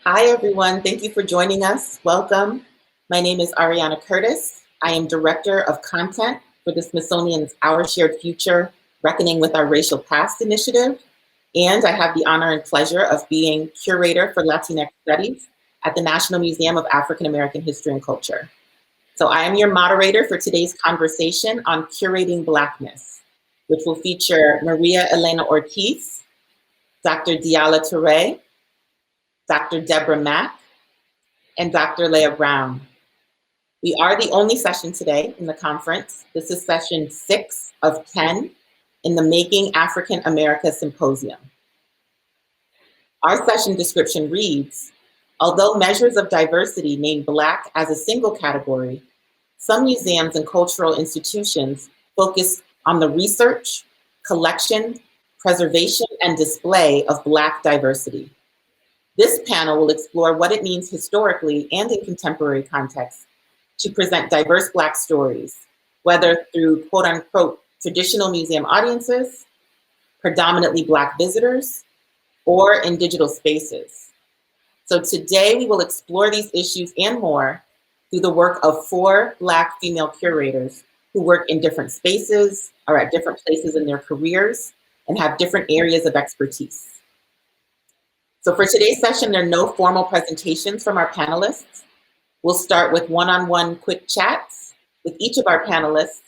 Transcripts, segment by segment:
Hi, everyone. Thank you for joining us. Welcome. My name is Ariana Curtis. I am Director of Content for the Smithsonian's Our Shared Future, Reckoning with Our Racial Past initiative. And I have the honor and pleasure of being Curator for Latinx Studies at the National Museum of African American History and Culture. So I am your moderator for today's conversation on curating Blackness, which will feature María Elena Ortiz, Dr. Diala Touré, Dr. Debra Mack, and Dr. Aleia Brown. We are the only session today in the conference. This is session 6 of 10 in the Making African America Symposium. Our session description reads, although measures of diversity name Black as a single category, some museums and cultural institutions focus on the research, collection, preservation, and display of Black diversity. This panel will explore what it means historically and in contemporary context to present diverse Black stories, whether through quote unquote traditional museum audiences, predominantly Black visitors, or in digital spaces. So today we will explore these issues and more through the work of 4 Black female curators who work in different spaces, are at different places in their careers, and have different areas of expertise. So for today's session, there are no formal presentations from our panelists. We'll start with one-on-one quick chats with each of our panelists,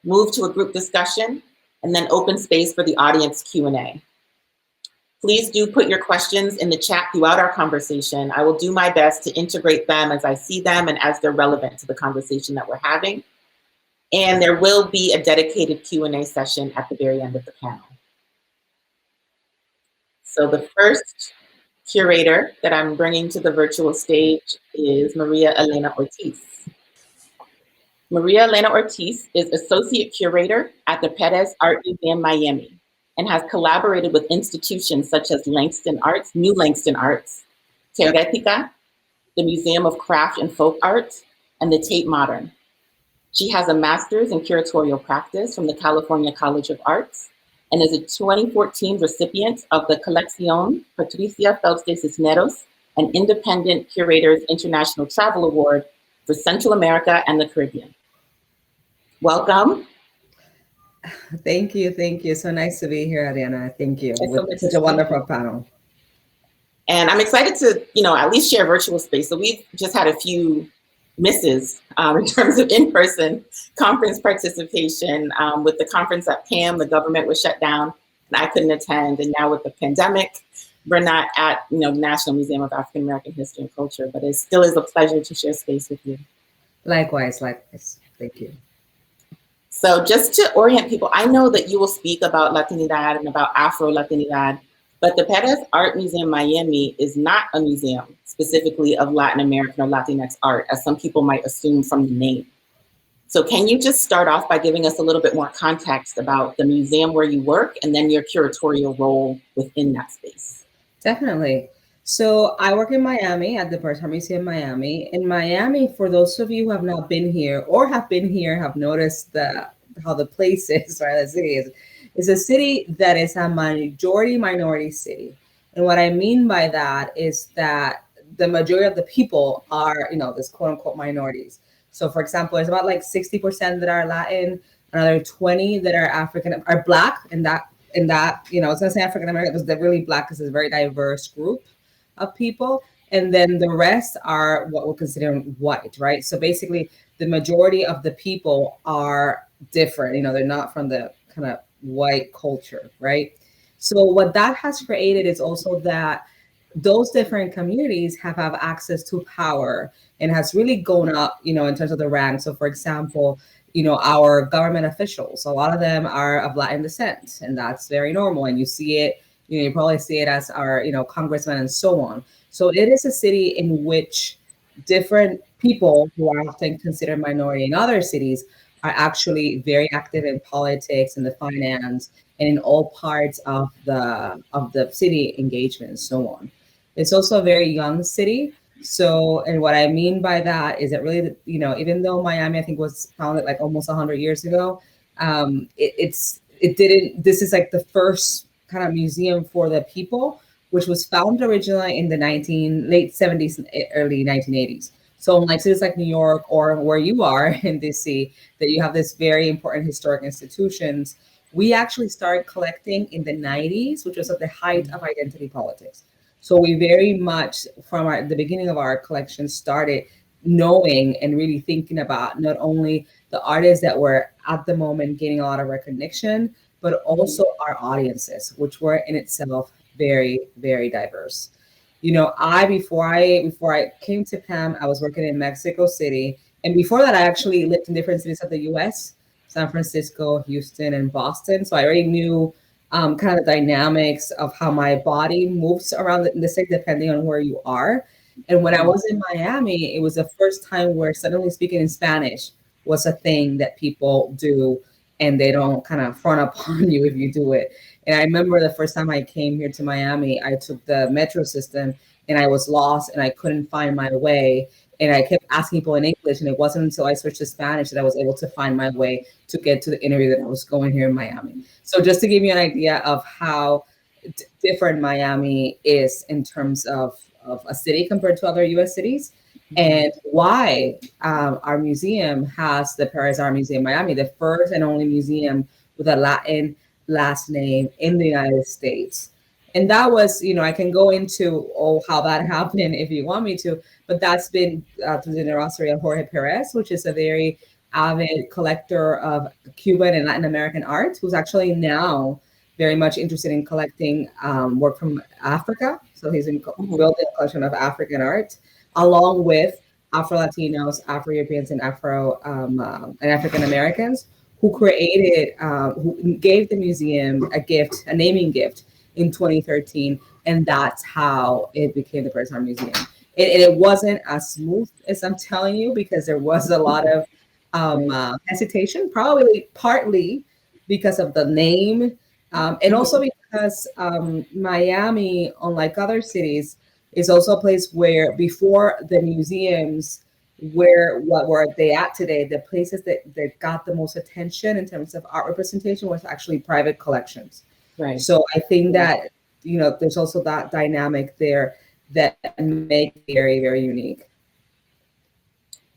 move to a group discussion, and then open space for the audience Q&A. Please do put your questions in the chat throughout our conversation. I will do my best to integrate them as I see them and as they're relevant to the conversation that we're having. And there will be a dedicated Q&A session at the very end of the panel. So the first curator that I'm bringing to the virtual stage is María Elena Ortiz. María Elena Ortiz is Associate Curator at the Perez Art Museum Miami and has collaborated with institutions such as Langston Arts, New Langston Arts, Teoretica, the Museum of Craft and Folk Art, and the Tate Modern. She has a master's in curatorial practice from the California College of Arts and is a 2014 recipient of the Colección Patricia Phelps de Cisneros, an Independent Curators International Travel Award for Central America and the Caribbean. Welcome. Thank you. So nice to be here, Ariana. Thank you. With such a wonderful panel. And I'm excited to, at least share virtual space. So we've just had a few misses in terms of in-person conference participation. With the conference at PAM, the government was shut down and I couldn't attend. And now with the pandemic, we're not at the National Museum of African American History and Culture, but it still is a pleasure to share space with you. Likewise. Thank you. So just to orient people, I know that you will speak about Latinidad and about Afro-Latinidad, but the Perez Art Museum Miami is not a museum specifically of Latin American or Latinx art, as some people might assume from the name. So can you just start off by giving us a little bit more context about the museum where you work and then your curatorial role within that space? Definitely. So I work in Miami at the Perez Art Museum Miami. In Miami, for those of you who have not been here or have been here, have noticed how the place is, right? The city is a city that is a majority minority city. And what I mean by that is that the majority of the people are, this quote unquote minorities. So for example, there's about like 60% that are Latin, another 20 that are Black, and that, I was gonna say African American, but they're really Black because it's a very diverse group of people. And then the rest are what we're considering white, right? So basically the majority of the people are different, they're not from the kind of white culture, right? So what that has created is also that those different communities have access to power and has really gone up, in terms of the rank. So for example, our government officials, a lot of them are of Latin descent, and that's very normal. And you see it, you probably see it as our, congressmen and so on. So it is a city in which different people who are often considered minority in other cities are actually very active in politics and the finance and in all parts of the city engagement and so on. It's also a very young city. So, and what I mean by that is that really, even though Miami, I think, was founded like almost 100 years ago, this is like the first kind of museum for the people which was founded originally in the late 70s, early 1980s. So in like cities like New York or where you are in DC, that you have this very important historic institutions, we actually started collecting in the 90s, which was at the height of identity politics. So we very much from the beginning of our collection started knowing and really thinking about not only the artists that were at the moment gaining a lot of recognition, but also our audiences, which were in itself very, very diverse. You know, before I came to PAM, I was working in Mexico City, and before that, I actually lived in different cities of the U.S., San Francisco, Houston, and Boston. So I already knew kind of the dynamics of how my body moves around the state depending on where you are. And when I was in Miami, it was the first time where suddenly speaking in Spanish was a thing that people do, and they don't kind of frown upon you if you do it. And I remember the first time I came here to Miami, I took the metro system and I was lost and I couldn't find my way. And I kept asking people in English, and it wasn't until I switched to Spanish that I was able to find my way to get to the interview that I was going here in Miami. So just to give you an idea of how different Miami is in terms of a city compared to other U.S. cities, and why our museum has the Perez Art Museum Miami, the first and only museum with a Latin last name in the United States. And that was, you know, I can go into how that happened if you want me to, but that's been through the generosity of Jorge Perez, which is a very avid collector of Cuban and Latin American art, who's actually now very much interested in collecting work from Africa. So he's building a collection of African art, along with Afro-Latinos, Afro-Europeans, and African Americans, who who gave the museum a naming gift in 2013, and that's how it became the Perez Art Museum. It wasn't as smooth as I'm telling you, because there was a lot of hesitation, probably partly because of the name, and also because Miami, unlike other cities, is also a place where before the museums were they at today, the places that got the most attention in terms of art representation was actually private collections. Right. So I think that, you know, there's also that dynamic there that make it very, very unique.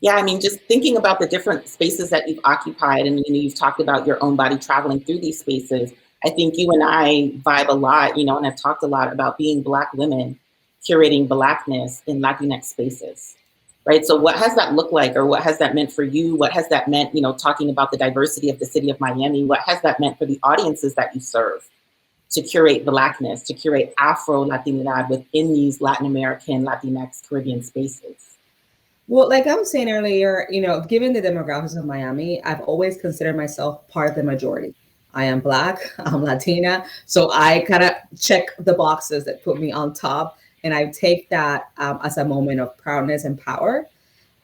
Yeah, I mean, just thinking about the different spaces that you've occupied, and you know, you've talked about your own body traveling through these spaces. I think you and I vibe a lot, you know, and I've talked a lot about being Black women curating Blackness in Latinx spaces, right? So what has that looked like, or what has that meant for you? What has that meant, you know, talking about the diversity of the city of Miami? What has that meant for the audiences that you serve to curate Blackness, to curate Afro-Latinidad within these Latin American, Latinx, Caribbean spaces? Well, like I was saying earlier, you know, given the demographics of Miami, I've always considered myself part of the majority. I am Black, I'm Latina, so I kind of check the boxes that put me on top, and I take that as a moment of proudness and power.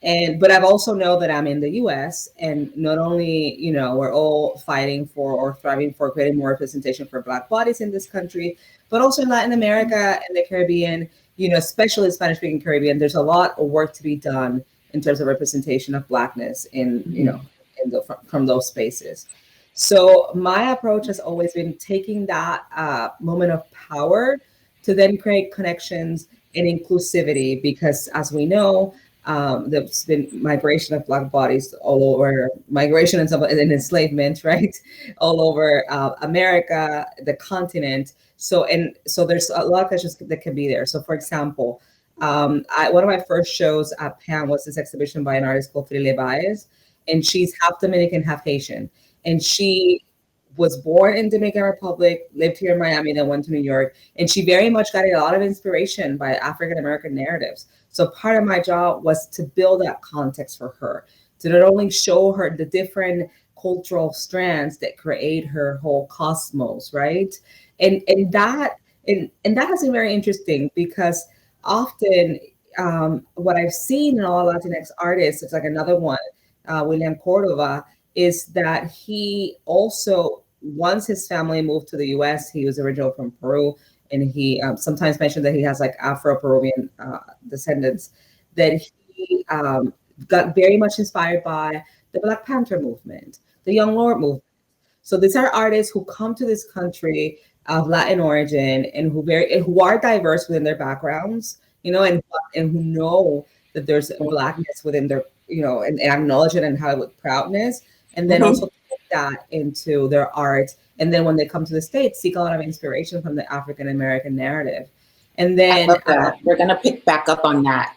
But I've also know that I'm in the U.S. and not only, you know, we're all fighting for or thriving for creating more representation for Black bodies in this country, but also in Latin America and the Caribbean, you know, especially Spanish-speaking Caribbean. There's a lot of work to be done in terms of representation of Blackness in, you know, from those spaces. So my approach has always been taking that moment of power to then create connections and inclusivity, because as we know, there's been migration of Black bodies all over, migration and enslavement, right? All over America, the continent. So there's a lot of questions that can be there. So for example, one of my first shows at PAM was this exhibition by an artist called Frile Baez, and she's half Dominican, half Haitian. And she was born in Dominican Republic, lived here in Miami, then went to New York. And she very much got a lot of inspiration by African American narratives. So part of my job was to build that context for her, to not only show her the different cultural strands that create her whole cosmos, right? And that has been very interesting, because often what I've seen in all Latinx artists, it's like another one, William Cordova, is that he also, once his family moved to the US, he was originally from Peru, and he sometimes mentioned that he has like Afro-Peruvian descendants, that he got very much inspired by the Black Panther movement, the Young Lord movement. So these are artists who come to this country of Latin origin and who are diverse within their backgrounds, and who know that there's Blackness within their, and acknowledge it and have it with proudness, and then also put that into their art. And then when they come to the States, seek a lot of inspiration from the African American narrative. And then I love that. We're going to pick back up on that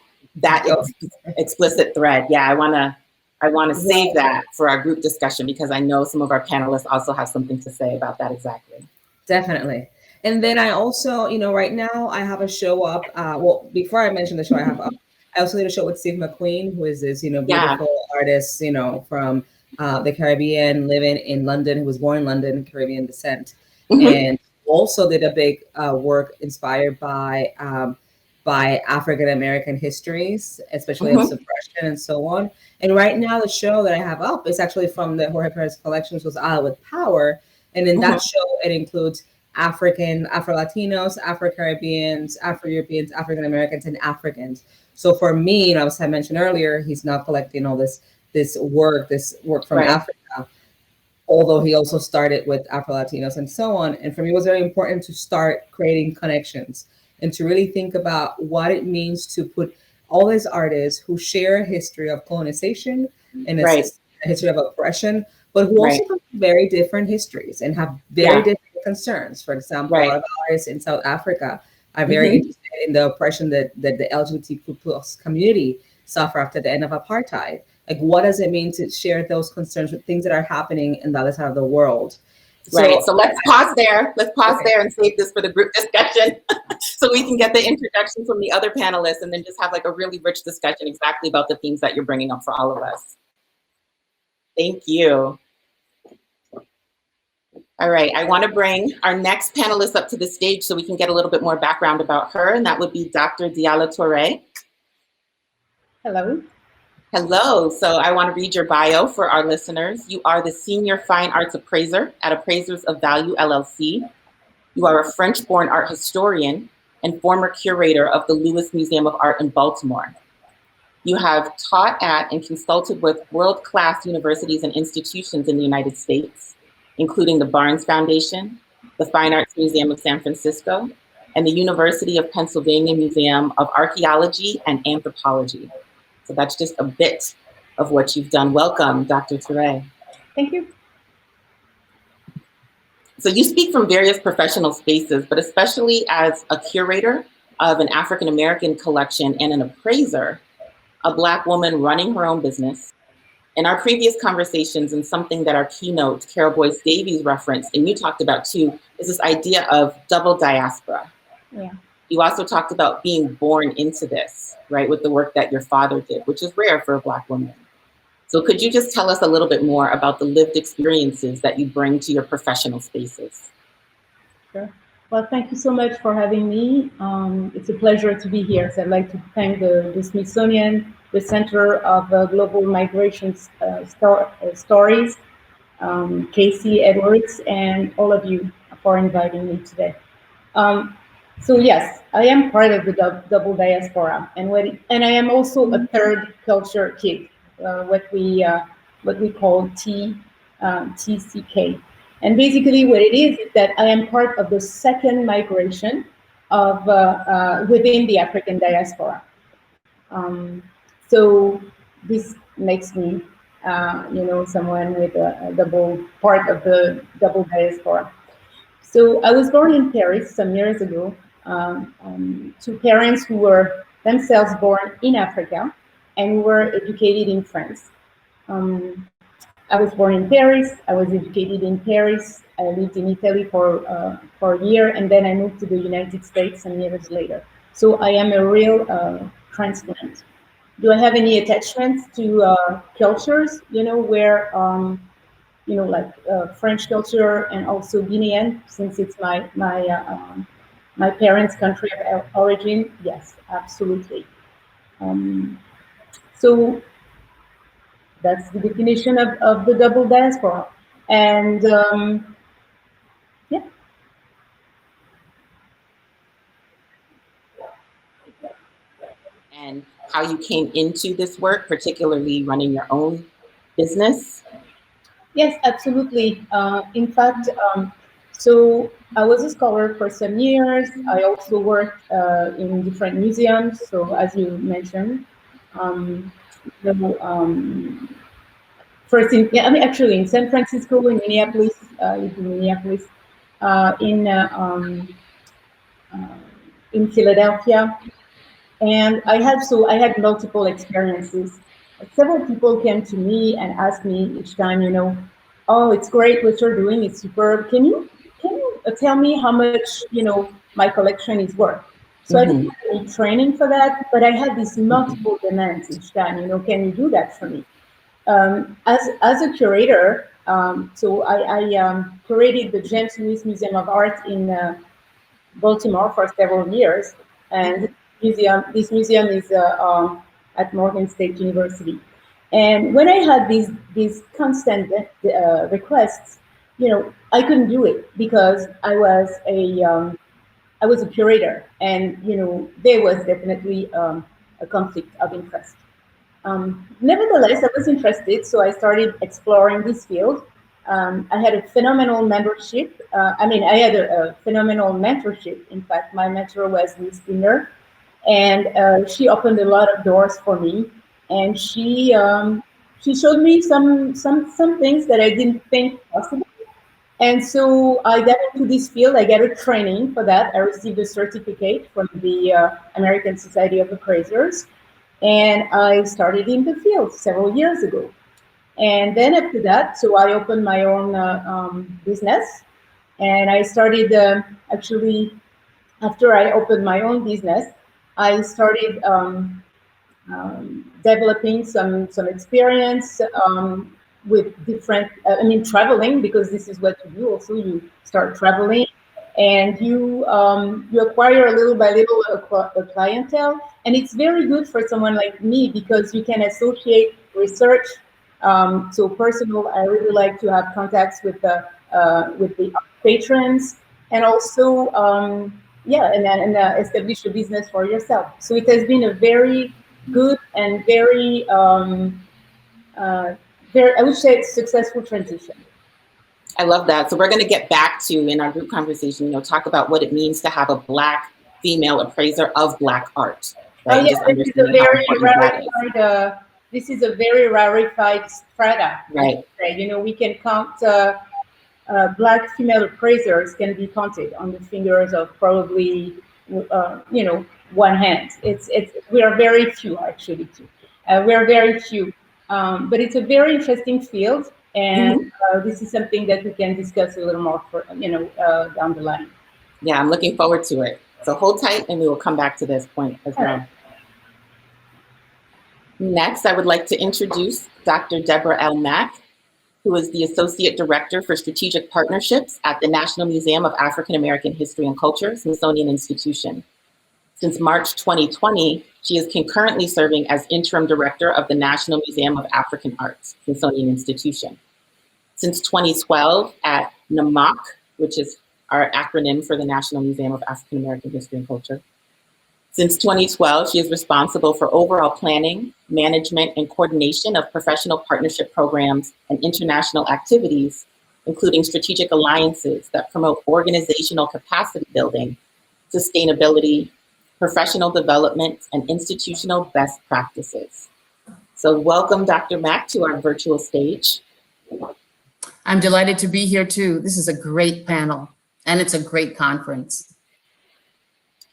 explicit thread. Yeah, I want to save that for our group discussion, because I know some of our panelists also have something to say about that exactly. Definitely. And then I also, right now I have a show up. Well, before I mention the show, I also did a show with Steve Mcqueen, who is this, beautiful artist, from the Caribbean, living in London, who was born in London, Caribbean descent, and also did a big work inspired by African American histories, especially of suppression and so on. And right now, the show that I have up is actually from the Jorge Perez collection, which was with Power. And in that show, it includes Afro-Latinos, Afro-Caribbeans, Afro-Europeans, African-Americans, and Africans. So for me, as I mentioned earlier, he's now collecting all this work from Africa, although he also started with Afro-Latinos and so on. And for me, it was very important to start creating connections and to really think about what it means to put all these artists who share a history of colonization and a history of oppression, but who also have very different histories and have very different concerns. For example, a lot of artists in South Africa are very interested in the oppression that the LGBTQ plus community suffer after the end of apartheid. Like, what does it mean to share those concerns with things that are happening in the other side of the world? So let's pause there. Let's pause there and save this for the group discussion so we can get the introduction from the other panelists and then just have like a really rich discussion exactly about the themes that you're bringing up for all of us. Thank you. All right, I want to bring our next panelist up to the stage so we can get a little bit more background about her, and that would be Dr. Diala Touré. Hello. Hello. So I want to read your bio for our listeners. You are the Senior Fine Arts Appraiser at Appraisals of Value, LLC. You are a French-born art historian and former curator of the Lewis Museum of Art in Baltimore. You have taught at and consulted with world-class universities and institutions in the United States, including the Barnes Foundation, the Fine Arts Museum of San Francisco, and the University of Pennsylvania Museum of Archaeology and Anthropology. So that's just a bit of what you've done. Welcome, Dr. Touré. Thank you. So you speak from various professional spaces, but especially as a curator of an African American collection and an appraiser, a Black woman running her own business. In our previous conversations, and something that our keynote, Carol Boyce Davies, referenced, and you talked about too, is this idea of double diaspora. Yeah. You also talked about being born into this, right, with the work that your father did, which is rare for a Black woman. So could you just tell us a little bit more about the lived experiences that you bring to your professional spaces? Sure. Well, thank you so much for having me. It's a pleasure to be here. So I'd like to thank the Smithsonian, the Center of Global Migration Stories, Casey Edwards, and all of you for inviting me today. So yes, I am part of the double diaspora, and I am also a third culture kid, what we call TCK. And basically, what it is that I am part of the second migration of within the African diaspora. So this makes me, someone with a double part of the double diaspora. So I was born in Paris some years ago to parents who were themselves born in Africa and were educated in France. I was born in Paris. I was educated in Paris. I lived in Italy for a year, and then I moved to the United States some years later. So I am a real transplant. Do I have any attachments to cultures? Where like French culture and also Guinean, since it's my parents' country of origin. Yes, absolutely. So that's the definition of the double diaspora. And yeah. And how you came into this work, particularly running your own business? Yes, absolutely. In fact, So I was a scholar for some years. I also worked in different museums. So as you mentioned, um, you know, first actually in San Francisco, in Minneapolis, uh, in uh, um, uh, in Philadelphia, and I had multiple experiences. Several people came to me and asked me each time, oh, it's great what you're doing, it's superb. Can you tell me how much my collection is worth? So I didn't have any training for that, but I had these multiple demands each time. Can you do that for me? As a curator, so I curated the James Lewis Museum of Art in Baltimore for several years, and this museum is at Morgan State University. And when I had these constant requests, I couldn't do it because I was a curator, and there was definitely a conflict of interest. Nevertheless, I was interested, so I started exploring this field. I had a phenomenal membership. I had a phenomenal mentorship. In fact, my mentor was Miss Dinner, and she opened a lot of doors for me. And she showed me some things that I didn't think possible. And so I got into this field. I got a training for that. I received a certificate from the American Society of Appraisers, and I started in the field several years ago. And then after that, so I opened my own business, and I started actually, after I opened my own business, I started developing some experience with different, traveling, because this is what you do also. You start traveling, and you acquire a little by little a clientele, and it's very good for someone like me because you can associate research. So personal, I really like to have contacts with the patrons, and also and establish a business for yourself. So it has been a very good and very I would say, successful transition. I love that. So we're going to get back to, in our group conversation, talk about what it means to have a Black female appraiser of Black art. Right? This is a very rarefied strata. Right. We can count Black female appraisers can be counted on the fingers of probably one hand. We are very few, actually. We are very few, but it's a very interesting field, and this is something that we can discuss a little more for down the line. Yeah, I'm looking forward to it. So hold tight, and we will come back to this point as well. Right. Next, I would like to introduce Dr. Debra L Mack, who is the Associate Director for Strategic Partnerships at the National Museum of African American History and Culture, Smithsonian Institution. Since March 2020, she is concurrently serving as Interim Director of the National Museum of African Arts, Smithsonian Institution. Since 2012 at NMAC, which is our acronym for the National Museum of African American History and Culture. Since 2012, she is responsible for overall planning, management, and coordination of professional partnership programs and international activities, including strategic alliances that promote organizational capacity building, sustainability, professional development, and institutional best practices. So welcome, Dr. Mack, to our virtual stage. I'm delighted to be here too. This is a great panel, and it's a great conference.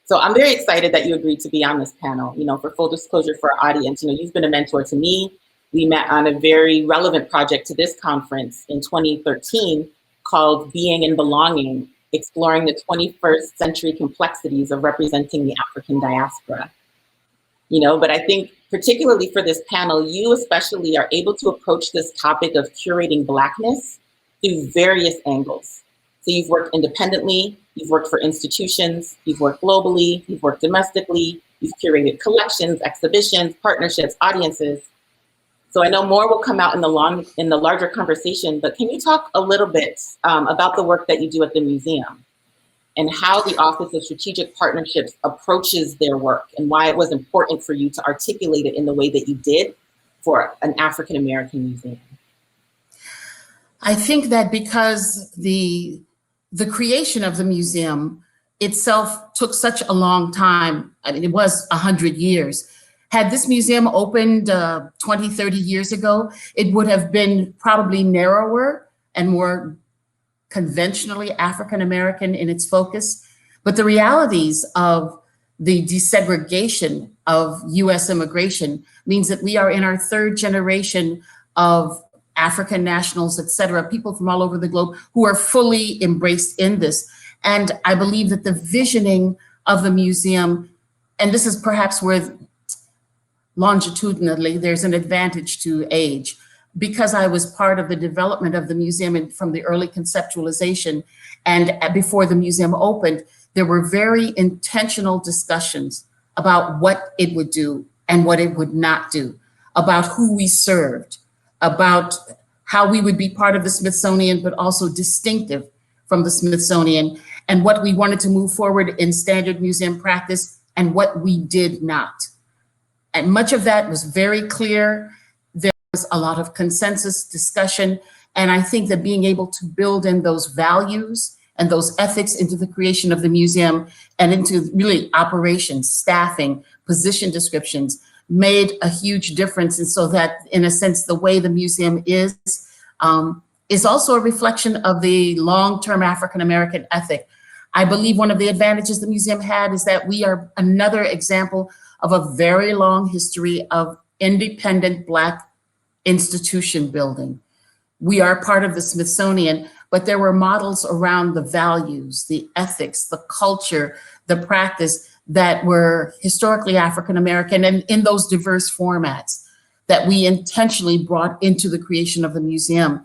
So I'm very excited that you agreed to be on this panel. For full disclosure for our audience, you've been a mentor to me. We met on a very relevant project to this conference in 2013 called Being and Belonging, exploring the 21st century complexities of representing the African diaspora. But I think particularly for this panel, you especially are able to approach this topic of curating Blackness through various angles. So you've worked independently, you've worked for institutions, you've worked globally, you've worked domestically, you've curated collections, exhibitions, partnerships, audiences. So I know more will come out in the larger conversation, but can you talk a little bit about the work that you do at the museum and how the Office of Strategic Partnerships approaches their work and why it was important for you to articulate it in the way that you did for an African American museum? I think that because the the creation of the museum itself took such a long time. I mean, it was 100 years. Had this museum opened 20, 30 years ago, it would have been probably narrower and more conventionally African American in its focus. But the realities of the desegregation of US immigration means that we are in our third generation of African nationals, et cetera, people from all over the globe who are fully embraced in this. And I believe that the visioning of the museum, and this is perhaps where longitudinally there's an advantage to age, because I was part of the development of the museum and from the early conceptualization, and before the museum opened, there were very intentional discussions about what it would do and what it would not do, about who we served, about how we would be part of the Smithsonian, but also distinctive from the Smithsonian, and what we wanted to move forward in standard museum practice and what we did not. And much of that was very clear. There was a lot of consensus discussion. And I think that being able to build in those values and those ethics into the creation of the museum and into really operations, staffing, position descriptions made a huge difference. And so that, in a sense, the way the museum is also a reflection of the long-term African-American ethic. I believe one of the advantages the museum had is that we are another example of a very long history of independent Black institution building. We are part of the Smithsonian, but there were models around the values, the ethics, the culture, the practice that were historically African-American and in those diverse formats that we intentionally brought into the creation of the museum.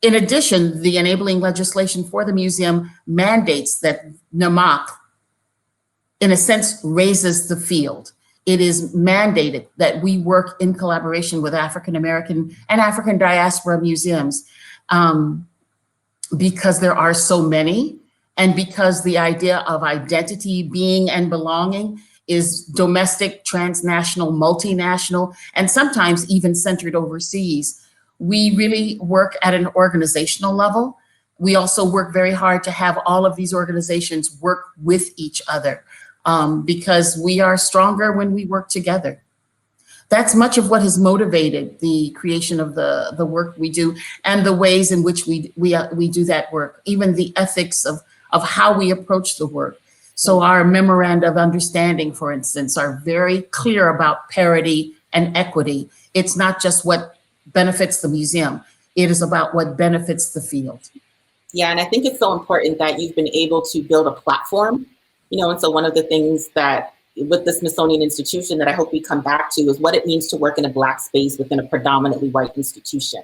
In addition, the enabling legislation for the museum mandates that MAA, in a sense, raises the field. It is mandated that we work in collaboration with African American and African diaspora museums because there are so many, and because the idea of identity, being, and belonging is domestic, transnational, multinational, and sometimes even centered overseas. We really work at an organizational level. We also work very hard to have all of these organizations work with each other because we are stronger when we work together. That's much of what has motivated the creation of the work we do and the ways in which we do that work, even the ethics of how we approach the work. So our memoranda of understanding, for instance, are very clear about parity and equity. It's not just what benefits the museum. It is about what benefits the field. Yeah, and I think it's so important that you've been able to build a platform, and so one of the things that with the Smithsonian Institution that I hope we come back to is what it means to work in a Black space within a predominantly white institution,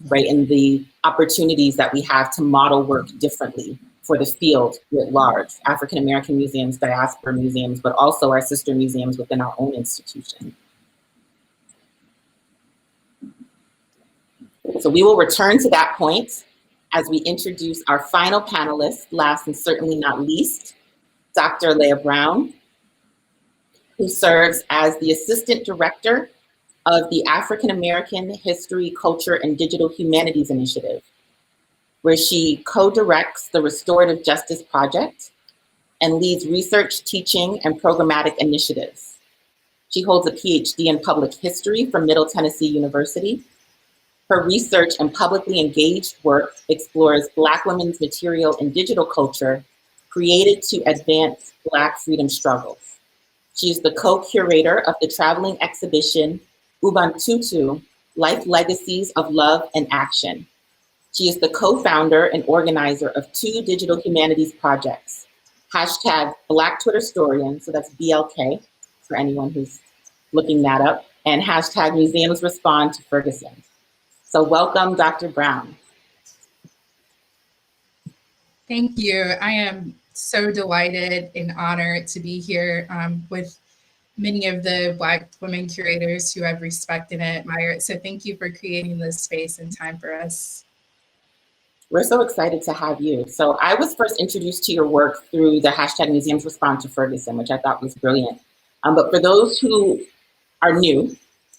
right? And the opportunities that we have to model work differently for the field writ large, African American museums, diaspora museums, but also our sister museums within our own institution. So we will return to that point as we introduce our final panelist, last and certainly not least, Dr. Aleia Brown, who serves as the Assistant Director of the African American History, Culture, and Digital Humanities Initiative, where she co-directs the Restorative Justice Project and leads research, teaching, and programmatic initiatives. She holds a PhD in Public History from Middle Tennessee University. Her research and publicly engaged work explores Black women's material and digital culture created to advance Black freedom struggles. She is the co-curator of the traveling exhibition Ubuntu, Life Legacies of Love and Action. She is the co-founder and organizer of 2 digital humanities projects, hashtag Black Twitter Storian, so that's BLK for anyone who's looking that up, and hashtag Museums Respond to Ferguson. So welcome, Dr. Brown. Thank you. I am so delighted and honored to be here with many of the Black women curators who I've respected and admired. So thank you for creating this space and time for us. We're so excited to have you. So I was first introduced to your work through the hashtag Museums Respond to Ferguson, which I thought was brilliant. But for those who are new,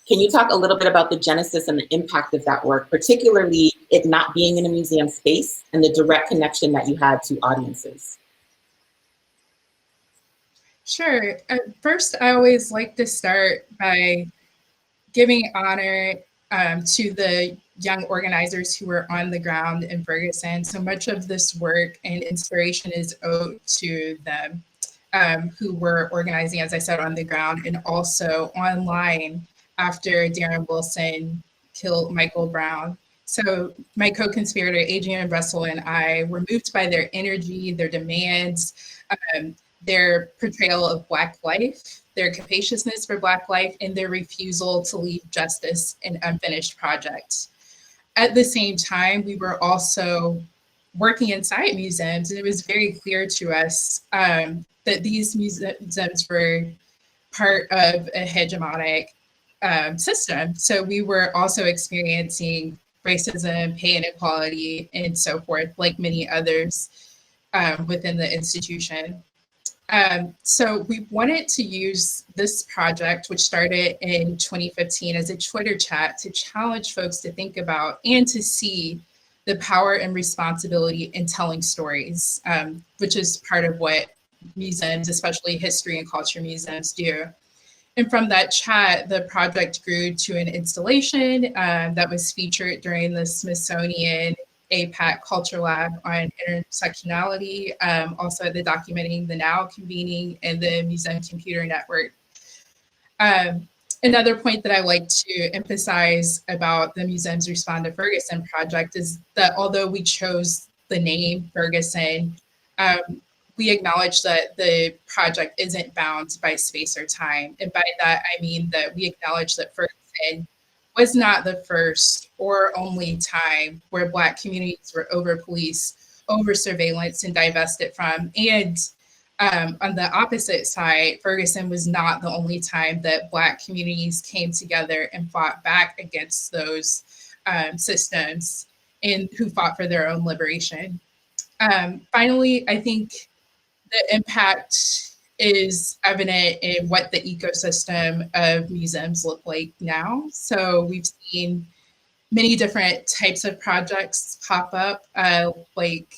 Can you talk a little bit about the genesis and the impact of that work, particularly it not being in a museum space and the direct connection that you had to audiences? Sure. First, I always like to start by giving honor to the young organizers who were on the ground in Ferguson. So much of this work and inspiration is owed to them who were organizing, as I said, on the ground and also online after Darren Wilson killed Michael Brown. So my co-conspirator, Adrian Russell, and I were moved by their energy, their demands, their portrayal of Black life, their capaciousness for Black life, and their refusal to leave justice in unfinished projects. At the same time, we were also working inside museums, and it was very clear to us that these museums were part of a hegemonic system. So we were also experiencing racism, pay inequality, and so forth, like many others within the institution. So we wanted to use this project, which started in 2015 as a Twitter chat, to challenge folks to think about and to see the power and responsibility in telling stories, which is part of what museums, especially history and culture museums, do. And from that chat, the project grew to an installation that was featured during the Smithsonian APAC Culture Lab on intersectionality, also at the Documenting the Now convening and the Museum Computer Network. Another point that I like to emphasize about the Museums Respond to Ferguson project is that although we chose the name Ferguson, we acknowledge that the project isn't bound by space or time. And by that, I mean that we acknowledge that Ferguson was not the first or only time where Black communities were over-policed, over-surveillance, and divested from. And on the opposite side, Ferguson was not the only time that Black communities came together and fought back against those systems and who fought for their own liberation. Finally, I think the impact is evident in what the ecosystem of museums look like now. So we've seen many different types of projects pop up, like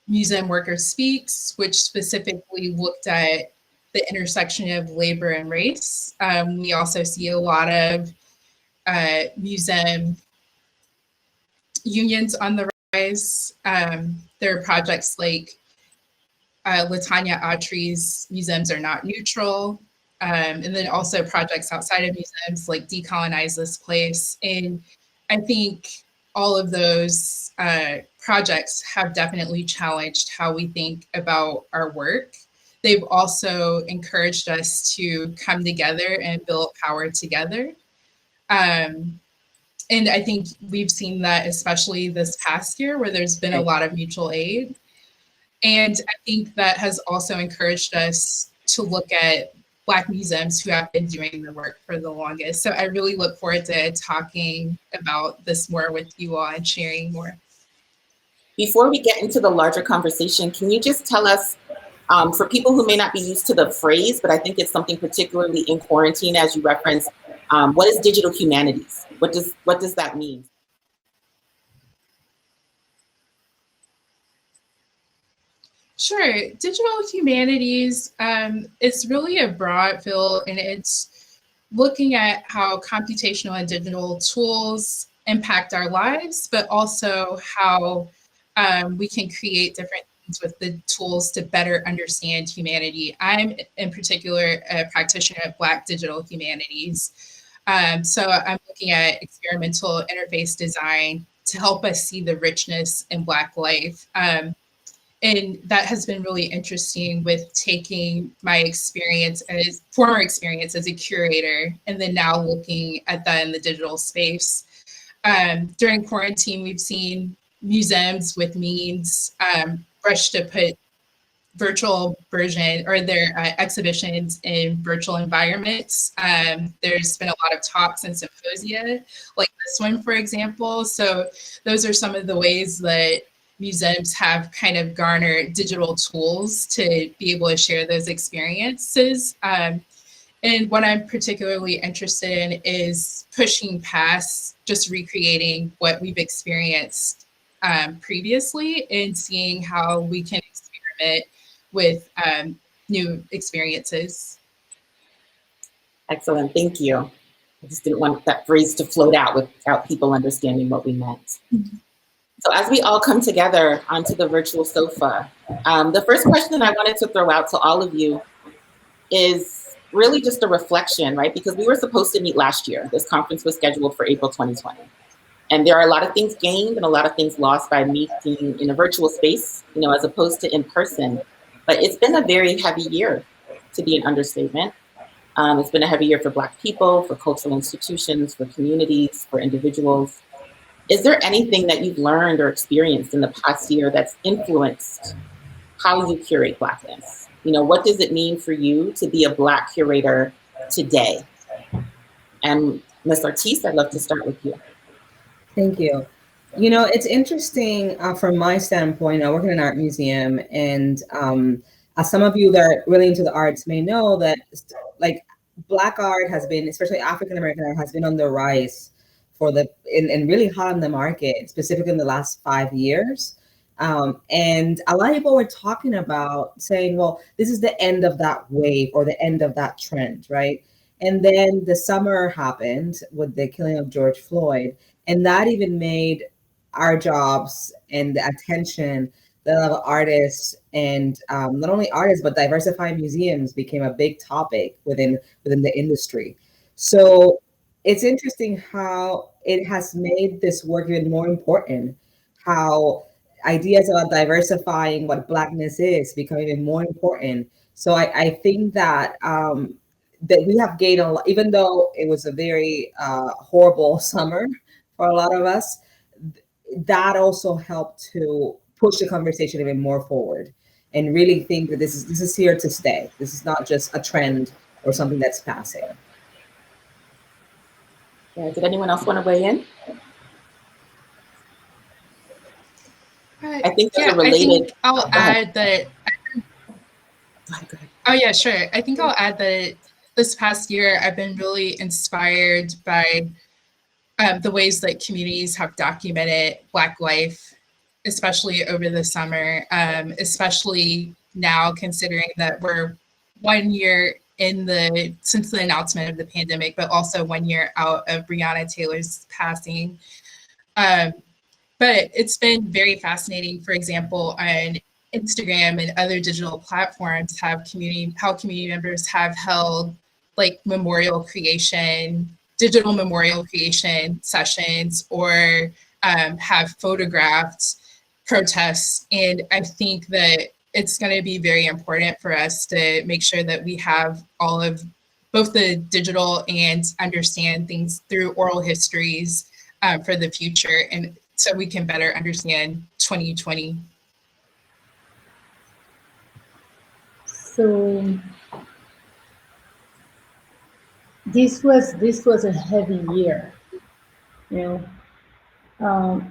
Museum Worker Speaks, which specifically looked at the intersection of labor and race. We also see a lot of museum unions on the rise. There are projects like LaTanya Autry's Museums Are Not Neutral, and then also projects outside of museums like Decolonize This Place. And I think all of those projects have definitely challenged how we think about our work. They've also encouraged us to come together and build power together. And I think we've seen that especially this past year where there's been a lot of mutual aid. And I think that has also encouraged us to look at Black museums who have been doing the work for the longest. So I really look forward to talking about this more with you all and sharing more. Before we get into the larger conversation, can you just tell us, for people who may not be used to the phrase, but I think it's something particularly in quarantine, as you referenced, what is digital humanities? What does that mean? Sure. Digital humanities is really a broad field, and it's looking at how computational and digital tools impact our lives, but also how we can create different things with the tools to better understand humanity. I'm in particular a practitioner of Black digital humanities. So I'm looking at experimental interface design to help us see the richness in Black life. And that has been really interesting with taking my former experience as a curator, and then now looking at that in the digital space. During quarantine, we've seen museums with means rush to put virtual version or their exhibitions in virtual environments. There's been a lot of talks and symposia like this one, for example. So those are some of the ways that museums have kind of garnered digital tools to be able to share those experiences. And And what I'm particularly interested in is pushing past just recreating what we've experienced previously and seeing how we can experiment with new experiences. Excellent, thank you. I just didn't want that phrase to float out without people understanding what we meant. So as we all come together onto the virtual sofa, the first question I wanted to throw out to all of you is really just a reflection, right? Because we were supposed to meet last year. This conference was scheduled for April 2020. And there are a lot of things gained and a lot of things lost by meeting in a virtual space, you know, as opposed to in person. But it's been a very heavy year, to be an understatement. It's been a heavy year for Black people, for cultural institutions, for communities, for individuals. Is there anything that you've learned or experienced in the past year that's influenced how you curate Blackness? You know, what does it mean for you to be a Black curator today? And Ms. Ortiz, I'd love to start with you. Thank you. You know, it's interesting from my standpoint. I work in an art museum, and as some of you that are really into the arts may know, that like Black art has been, especially African American art, has been on the rise for and really hot on the market, specifically in the last 5 years. And a lot of people were talking about saying, well, this is the end of that wave or the end of that trend, right? And then the summer happened with the killing of George Floyd, and that even made our jobs and the attention that a lot of artists and not only artists, but diversifying museums became a big topic within the industry. So it's interesting how it has made this work even more important, how ideas about diversifying what Blackness is become even more important. So I think that that we have gained a lot, even though it was a very horrible summer for a lot of us. That also helped to push the conversation even more forward, and really think that this is here to stay. This is not just a trend or something that's passing. Yeah, did anyone else want to weigh in? I think there's a related. I think I'll add that. Go ahead. Oh yeah, sure. I think I'll add that this past year I've been really inspired by the ways that communities have documented Black life, especially over the summer, especially now considering that we're 1 year since the announcement of the pandemic, but also 1 year out of Breonna Taylor's passing. But it's been very fascinating, for example, on Instagram and other digital platforms, how community members have held like digital memorial creation sessions, or have photographed protests. And I think that it's going to be very important for us to make sure that we have all of both the digital and understand things through oral histories for the future, and so we can better understand 2020. So this was a heavy year, you know.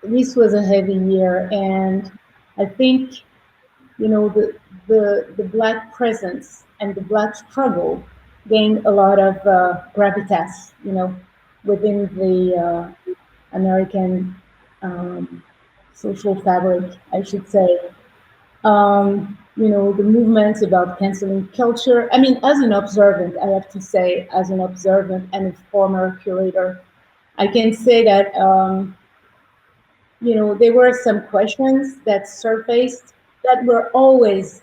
This was a heavy year, and I think, you know, the Black presence and the Black struggle gained a lot of gravitas, you know, within the American social fabric, I should say. You know, the movements about canceling culture. I mean, as an observant, I have to say, as an observant and a former curator, I can say that, you know, there were some questions that surfaced that were always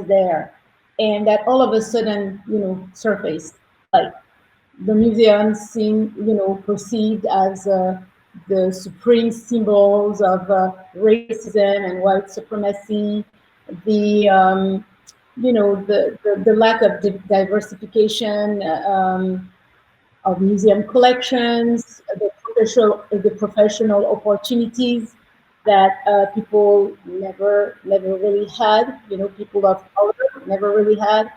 there, and that all of a sudden, you know, surfaced. Like the museum seemed, you know, perceived as the supreme symbols of racism and white supremacy, the you know, the lack of diversification of museum collections, the professional opportunities that people never really had, you know, people of color never really had.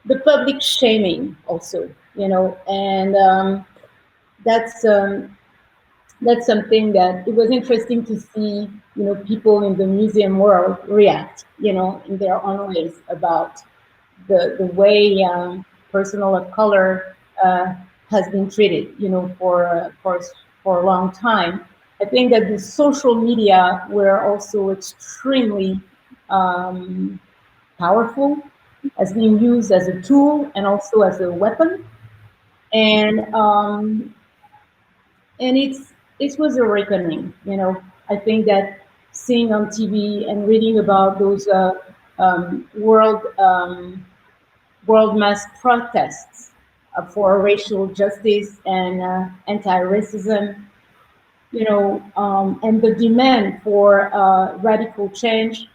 The public shaming also, you know, and that's something that it was interesting to see, you know, people in the museum world react, you know, in their own ways about the way person of color has been treated, you know, for a long time. I think that the social media were also extremely powerful, as being used as a tool and also as a weapon, and it was a reckoning, you know. I think that seeing on TV and reading about those world mass protests for racial justice and anti-racism, you know, and the demand for radical change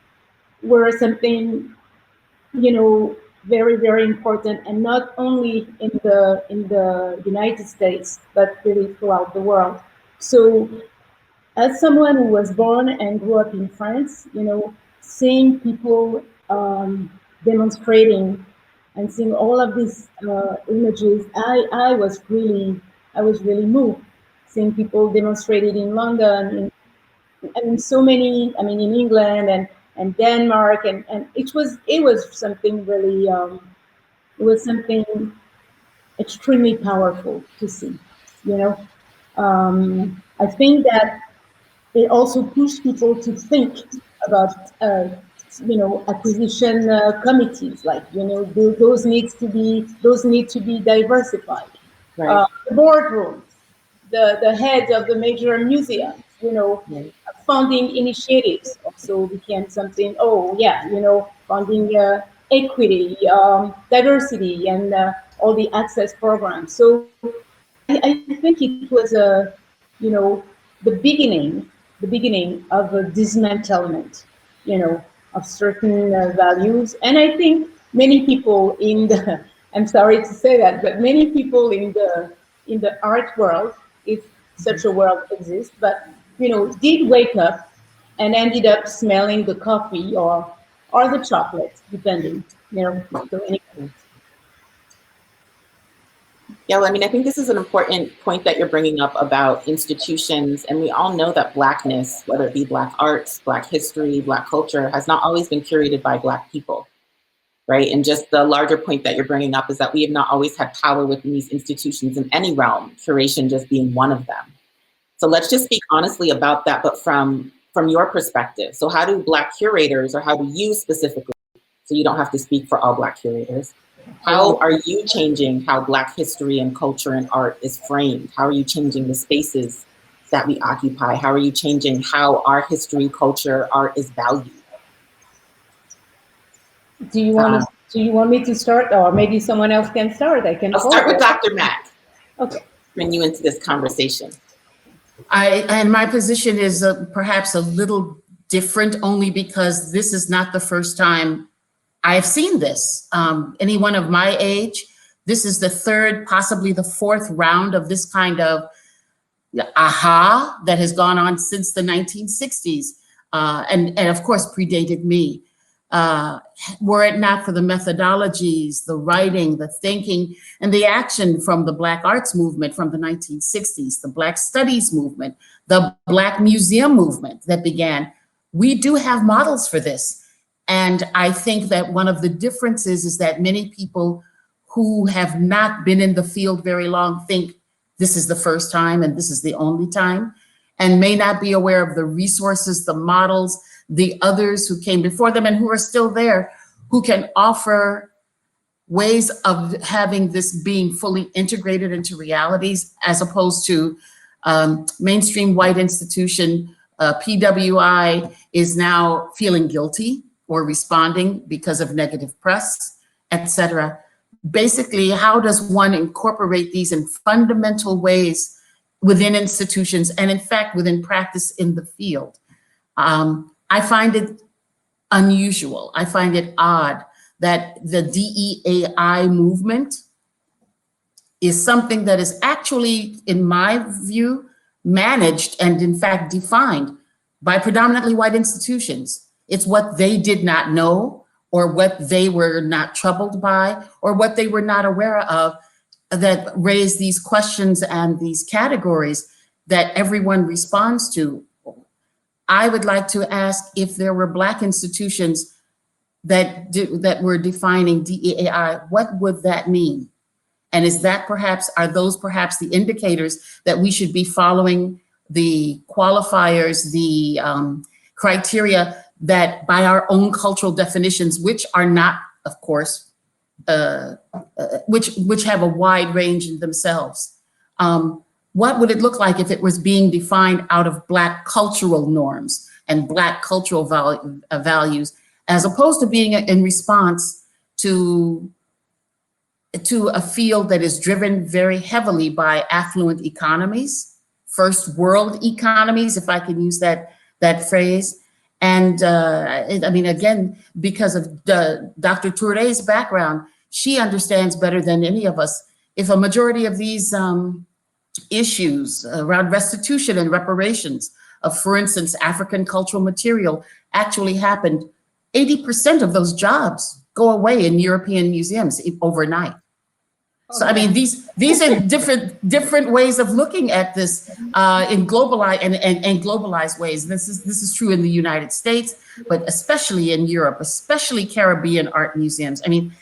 were something, you know, very, very important, and not only in the United States, but really throughout the world. So, as someone who was born and grew up in France, you know, seeing people demonstrating and seeing all of these images, I was really moved. Seeing people demonstrated in London, and so many, I mean, in England and Denmark, and it was something really, it was something extremely powerful to see, you know. I think that it also pushed people to think about, you know, acquisition committees, like, you know, those need to be diversified. Right. The boardrooms, the heads of the major museums, you know, Right. funding initiatives also became something. Oh yeah, you know, funding equity, diversity, and all the access programs. So I think it was you know, the beginning of a dismantlement, you know, of certain values. And I think many people in the, I'm sorry to say that, but many people in the art world, if such a world exists, but, you know, did wake up and ended up smelling the coffee or the chocolate, depending, you know. So anyway. Yeah, well, I mean, I think this is an important point that you're bringing up about institutions. And we all know that Blackness, whether it be Black arts, Black history, Black culture, has not always been curated by Black people, right? And just the larger point that you're bringing up is that we have not always had power within these institutions in any realm, curation just being one of them. So let's just speak honestly about that, but from your perspective. So how do Black curators, or how do you specifically, so you don't have to speak for all Black curators, how are you changing how Black history and culture and art is framed? How are you changing the spaces that we occupy? How are you changing how our history, culture, art is valued? Do you want me to start, or maybe someone else can start? I can. I'll start with Dr. Mack. Okay. Bring you into this conversation. And my position is perhaps a little different, only because this is not the first time I've seen this. Anyone of my age, this is the third, possibly the fourth round of this kind of aha that has gone on since the 1960s, and of course predated me. Were it not for the methodologies, the writing, the thinking, and the action from the Black arts movement from the 1960s, the Black studies movement, the Black museum movement that began, we do have models for this. And I think that one of the differences is that many people who have not been in the field very long think this is the first time and this is the only time, and may not be aware of the resources, the models, the others who came before them and who are still there, who can offer ways of having this being fully integrated into realities, as opposed to mainstream white institution. PWI is now feeling guilty or responding because of negative press, et cetera. Basically, how does one incorporate these in fundamental ways within institutions and in fact within practice in the field? I find it unusual. I find it odd that the DEAI movement is something that is actually, in my view, managed and in fact defined by predominantly white institutions. It's what they did not know, or what they were not troubled by, or what they were not aware of, that raise these questions and these categories that everyone responds to. I would like to ask if there were Black institutions that we're defining DEAI, what would that mean? And are those perhaps the indicators that we should be following, the qualifiers, the criteria that by our own cultural definitions, which are not, of course, which have a wide range in themselves. What would it look like if it was being defined out of Black cultural norms and Black cultural values, as opposed to being in response to a field that is driven very heavily by affluent economies, first world economies, if I can use that phrase. And I mean, again, because of Dr. Touré's background, she understands better than any of us, if a majority of these issues around restitution and reparations of, for instance, African cultural material actually happened, 80% of those jobs go away in European museums overnight. So I mean, these are different ways of looking at this in globalized ways. This is true in the United States, but especially in Europe, especially Caribbean art museums. I mean,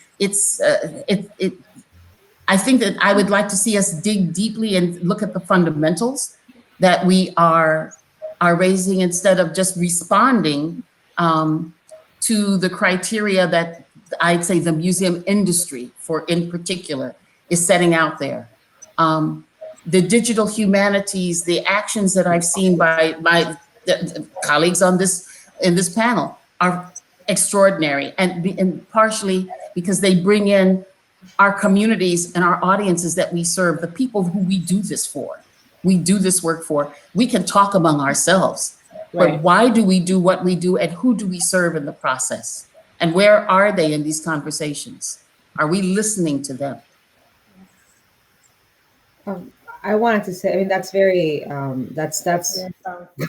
I think that I would like to see us dig deeply and look at the fundamentals that we are raising, instead of just responding to the criteria that I'd say the museum industry, in particular, is setting out there. The digital humanities, the actions that I've seen by my colleagues in this panel are extraordinary, and partially because they bring in our communities and our audiences that we serve, the people who we do this for, we do this work for. We can talk among ourselves, right, but why do we do what we do, and who do we serve in the process? And where are they in these conversations? Are we listening to them? I wanted to say, I mean, that's very, that's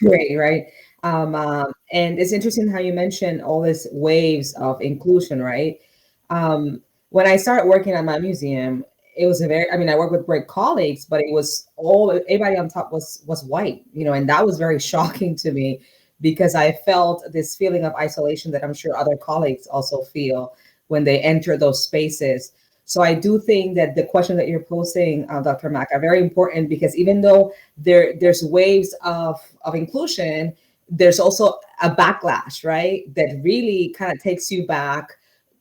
great, right? And it's interesting how you mentioned all these waves of inclusion, right? When I started working at my museum, it was I worked with great colleagues, but it was everybody on top was white, and that was very shocking to me, because I felt this feeling of isolation that I'm sure other colleagues also feel when they enter those spaces. So I do think that the question that you're posing, Dr. Mack, are very important, because even though there's waves of inclusion, there's also a backlash, right? That really kind of takes you back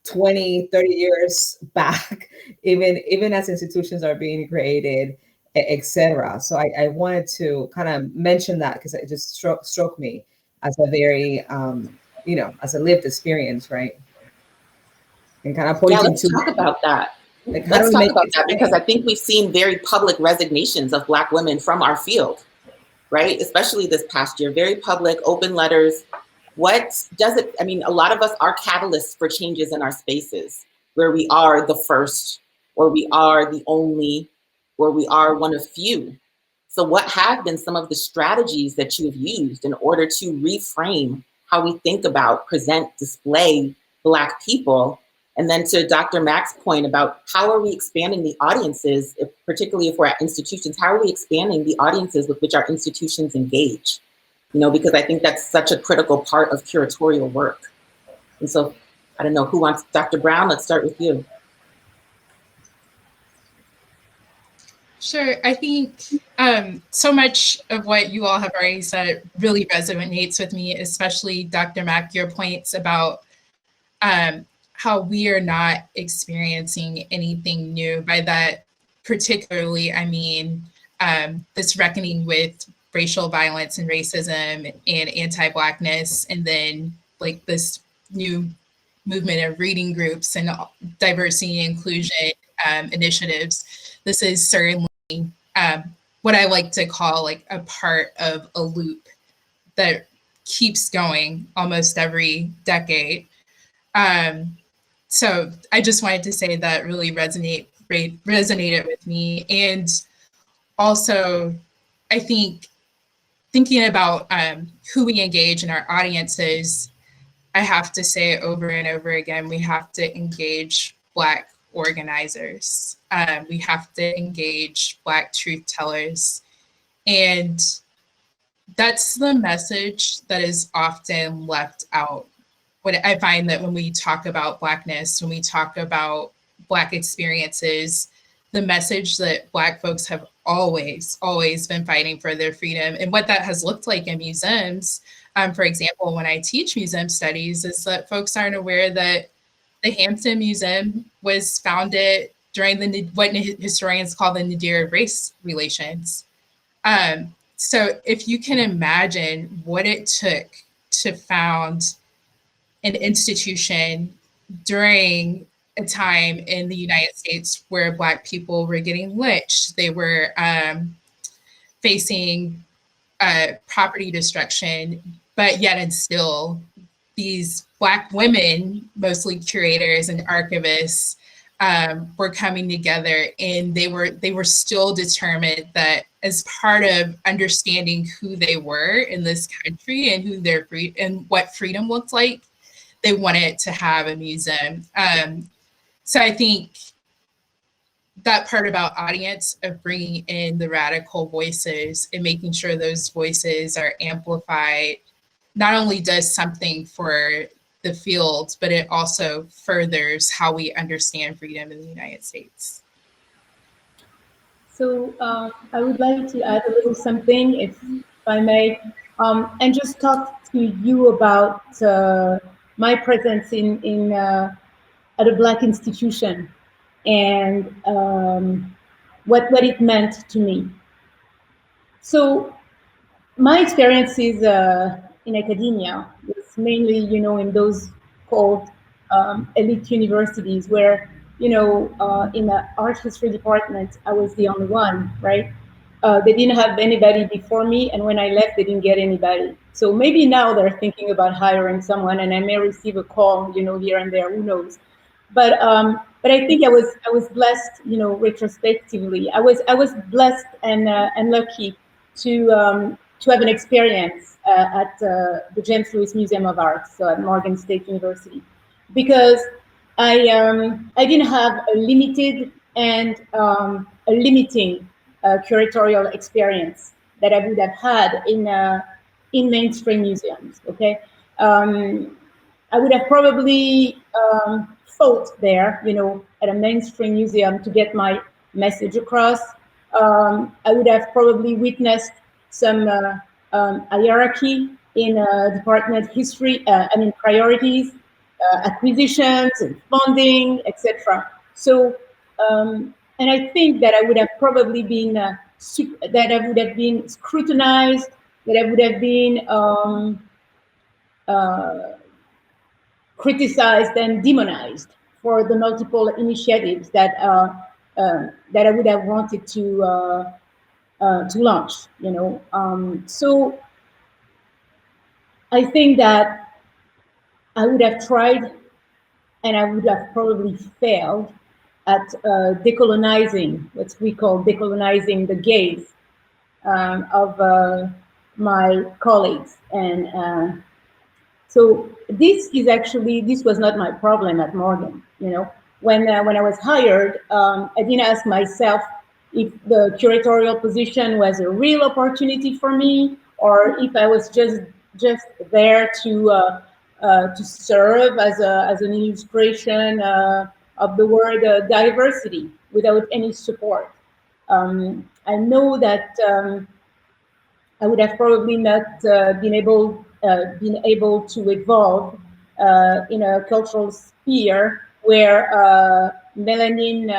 20, 30 years back, even as institutions are being created, et cetera. So I wanted to kind of mention that, because it just struck me as a very, as a lived experience, right? And kind of pointing let's talk about that. Like, let's talk about that, because I think we've seen very public resignations of Black women from our field, right? Especially this past year, very public, open letters. What does it, I mean, a lot of us are catalysts for changes in our spaces, where we are the first, or we are the only, or we are one of few. So what have been some of the strategies that you have used in order to reframe how we think about, present, display Black people? And then to Dr. Mack's point about how are we expanding the audiences, particularly if we're at institutions, how are we expanding the audiences with which our institutions engage? Because I think that's such a critical part of curatorial work. And so, I don't know, who wants, Dr. Brown, let's start with you. Sure, I think so much of what you all have already said really resonates with me, especially Dr. Mack, your points about how we are not experiencing anything new. By that particularly, I mean this reckoning with racial violence and racism and anti-Blackness, and then like this new movement of reading groups and diversity and inclusion initiatives. This is certainly what I like to call like a part of a loop that keeps going almost every decade. So I just wanted to say that really resonated with me. And also, I think thinking about who we engage in our audiences, I have to say over and over again, we have to engage Black organizers. We have to engage Black truth tellers. And that's the message that is often left out what I find that when we talk about Blackness, when we talk about Black experiences, the message that Black folks have always been fighting for their freedom, and what that has looked like in museums. For example, when I teach museum studies, is that folks aren't aware that the Hampton Museum was founded during what historians call the nadir of race relations. So if you can imagine what it took to found an institution during a time in the United States where Black people were getting lynched, they were facing property destruction, but yet and still these Black women, mostly curators and archivists, were coming together, and they were still determined that as part of understanding who they were in this country and who their and what freedom looked like, they wanted to have a museum. So I think that part about audience, of bringing in the radical voices and making sure those voices are amplified, not only does something for the field, but it also furthers how we understand freedom in the United States. So I would like to add a little something, if I may, and just talk to you about my presence in at a Black institution and what it meant to me. So my experiences in academia was mainly, in those called elite universities, where, in the art history department, I was the only one, right? They didn't have anybody before me, and when I left, they didn't get anybody. So maybe now they're thinking about hiring someone, and I may receive a call, here and there, who knows? But I think I was blessed, retrospectively. I was blessed and lucky to have an experience at the James Lewis Museum of Art, so at Morgan State University, because I didn't have a limited and a limiting curatorial experience that I would have had in mainstream museums. Okay, I would have probably fought there, at a mainstream museum to get my message across. I would have probably witnessed some hierarchy in department history, priorities, acquisitions and funding, etc. So, and I think that I would have probably been, that I would have been scrutinized, that I would have been criticized and demonized for the multiple initiatives that that I would have wanted to launch. So I think that I would have tried, and I would have probably failed at decolonizing, what we call decolonizing the gaze of my colleagues. And so this was not my problem at Morgan. When I was hired, I didn't ask myself if the curatorial position was a real opportunity for me, or if I was just there to serve as an illustration of the word diversity without any support. I know that I would have probably not been able to evolve in a cultural sphere where melanin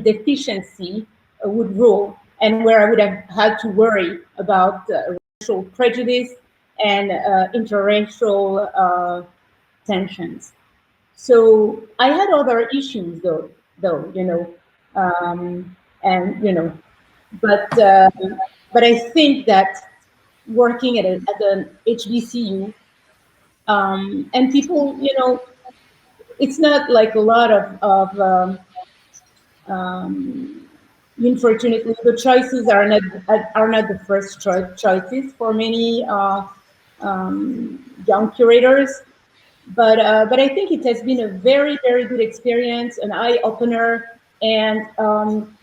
deficiency would rule, and where I would have had to worry about racial prejudice and interracial tensions. So I had other issues, though, but I think that working at an HBCU, and people, it's not like a lot of unfortunately, the choices are not the first choices for many young curators. But I think it has been a very, very good experience, an eye opener, and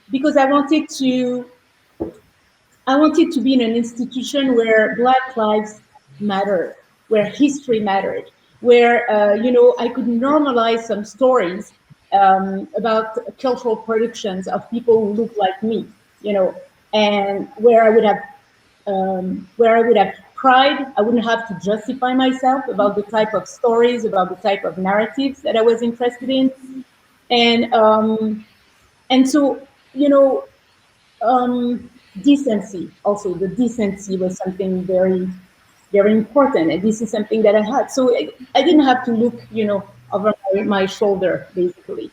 because I wanted to be in an institution where Black lives matter, where history mattered, where I could normalize some stories about cultural productions of people who look like me, and where I would have pride. I wouldn't have to justify myself about the type of stories, about the type of narratives that I was interested in, and so decency. Also, the decency was something very, very important, and this is something that I had. So I didn't have to look, over my shoulder, basically.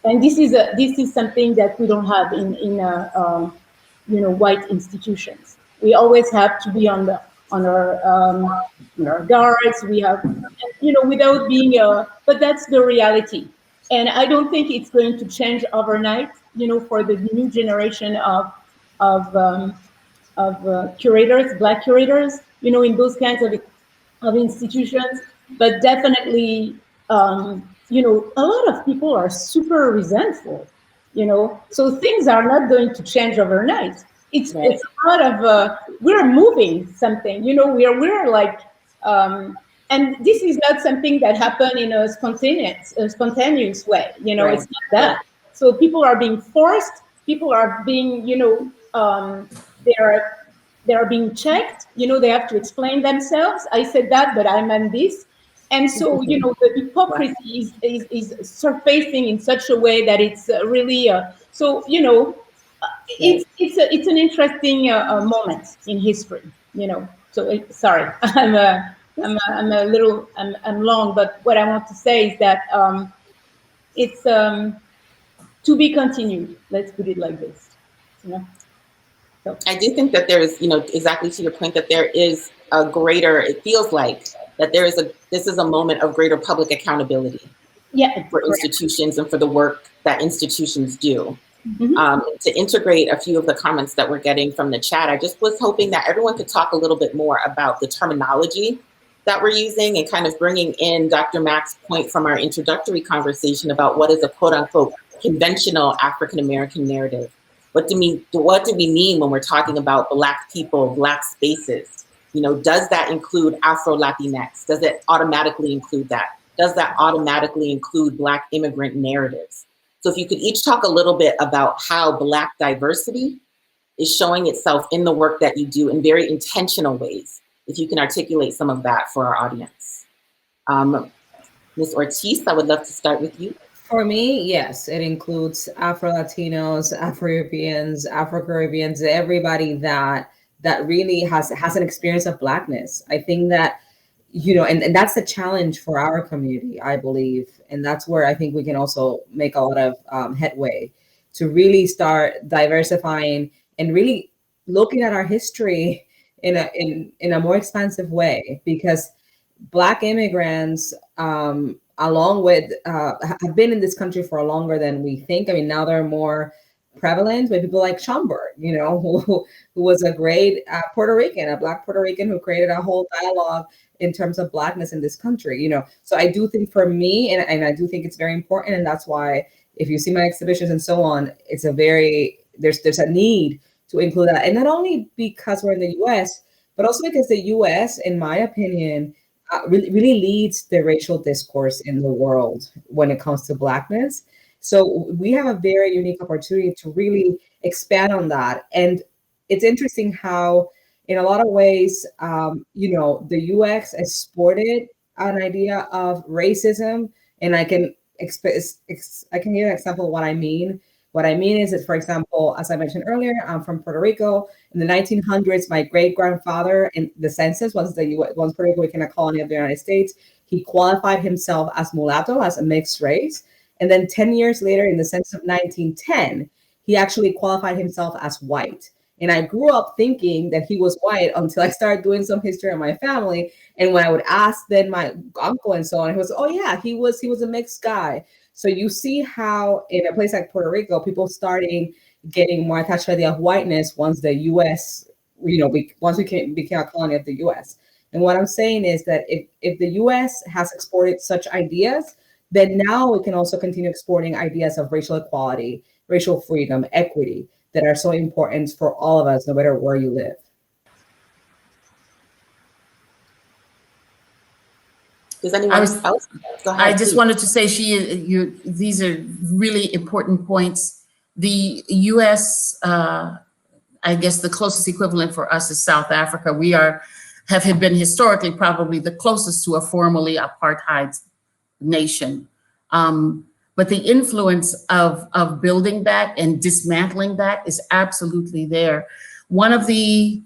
And this is something that we don't have in white institutions. We always have to be on our guards. We have, without being but that's the reality. And I don't think it's going to change overnight, for the new generation of curators, Black curators, in those kinds of institutions. But definitely, a lot of people are super resentful, so things are not going to change overnight. It's a lot of we're moving something, we're like, and this is not something that happened in a spontaneous way, It's not that. So people are being forced, people are being, they are being checked, they have to explain themselves. I said that, but I meant this. And so, the hypocrisy is surfacing in such a way that it's really, it's an interesting moment in history, So sorry, I'm a little, I'm long, but what I want to say is that it's to be continued. Let's put it like this, So. I do think that there is, exactly to your point, that there is a greater, it feels like that this is a moment of greater public accountability for institutions and for the work that institutions do. To integrate a few of the comments that we're getting from the chat, I just was hoping that everyone could talk a little bit more about the terminology that we're using and kind of bringing in Dr. Mack's point from our introductory conversation about what is a quote unquote conventional African American narrative. What do we mean when we're talking about Black people, Black spaces? Does that include Afro-Latinx? Does it automatically include that? Does that automatically include Black immigrant narratives? So if you could each talk a little bit about how Black diversity is showing itself in the work that you do in very intentional ways, if you can articulate some of that for our audience. Ms. Ortiz, I would love to start with you. For me, yes, it includes Afro-Latinos, Afro-Europeans, Afro-Caribbeans, everybody that really has an experience of Blackness. I think that, and that's the challenge for our community, I believe. And that's where I think we can also make a lot of headway to really start diversifying and really looking at our history in a more expansive way, because Black immigrants, along with have been in this country for longer than we think. I mean, now they're more prevalent with people like Schomburg, who was a great Puerto Rican, a Black Puerto Rican who created a whole dialogue in terms of Blackness in this country, So I do think for me, and I do think it's very important, and that's why if you see my exhibitions and so on, it's there's a need to include that, and not only because we're in the U.S., but also because the U.S., in my opinion, really leads the racial discourse in the world when it comes to Blackness. So we have a very unique opportunity to really expand on that. And it's interesting how, in a lot of ways, the UX exported an idea of racism, and I can give an example of what I mean. What I mean is that, for example, as I mentioned earlier, I'm from Puerto Rico. In the 1900s, my great-grandfather in the census, once Puerto Rico became a colony of the United States, he qualified himself as mulatto, as a mixed race. And then 10 years later, in the census of 1910, he actually qualified himself as white. And I grew up thinking that he was white until I started doing some history in my family. And when I would ask then my uncle and so on, he was, oh yeah, he was a mixed guy. So you see how in a place like Puerto Rico, people starting getting more attached to the idea of whiteness once the U.S., once we became a colony of the U.S. And what I'm saying is that if the U.S. has exported such ideas, then now we can also continue exporting ideas of racial equality, racial freedom, equity, that are so important for all of us, no matter where you live. Does anyone else? Go ahead, I just please. wanted to say these are really important points. The U.S., I guess the closest equivalent for us is South Africa. We have been historically probably the closest to a formally apartheid nation. But the influence of building that and dismantling that is absolutely there. One of the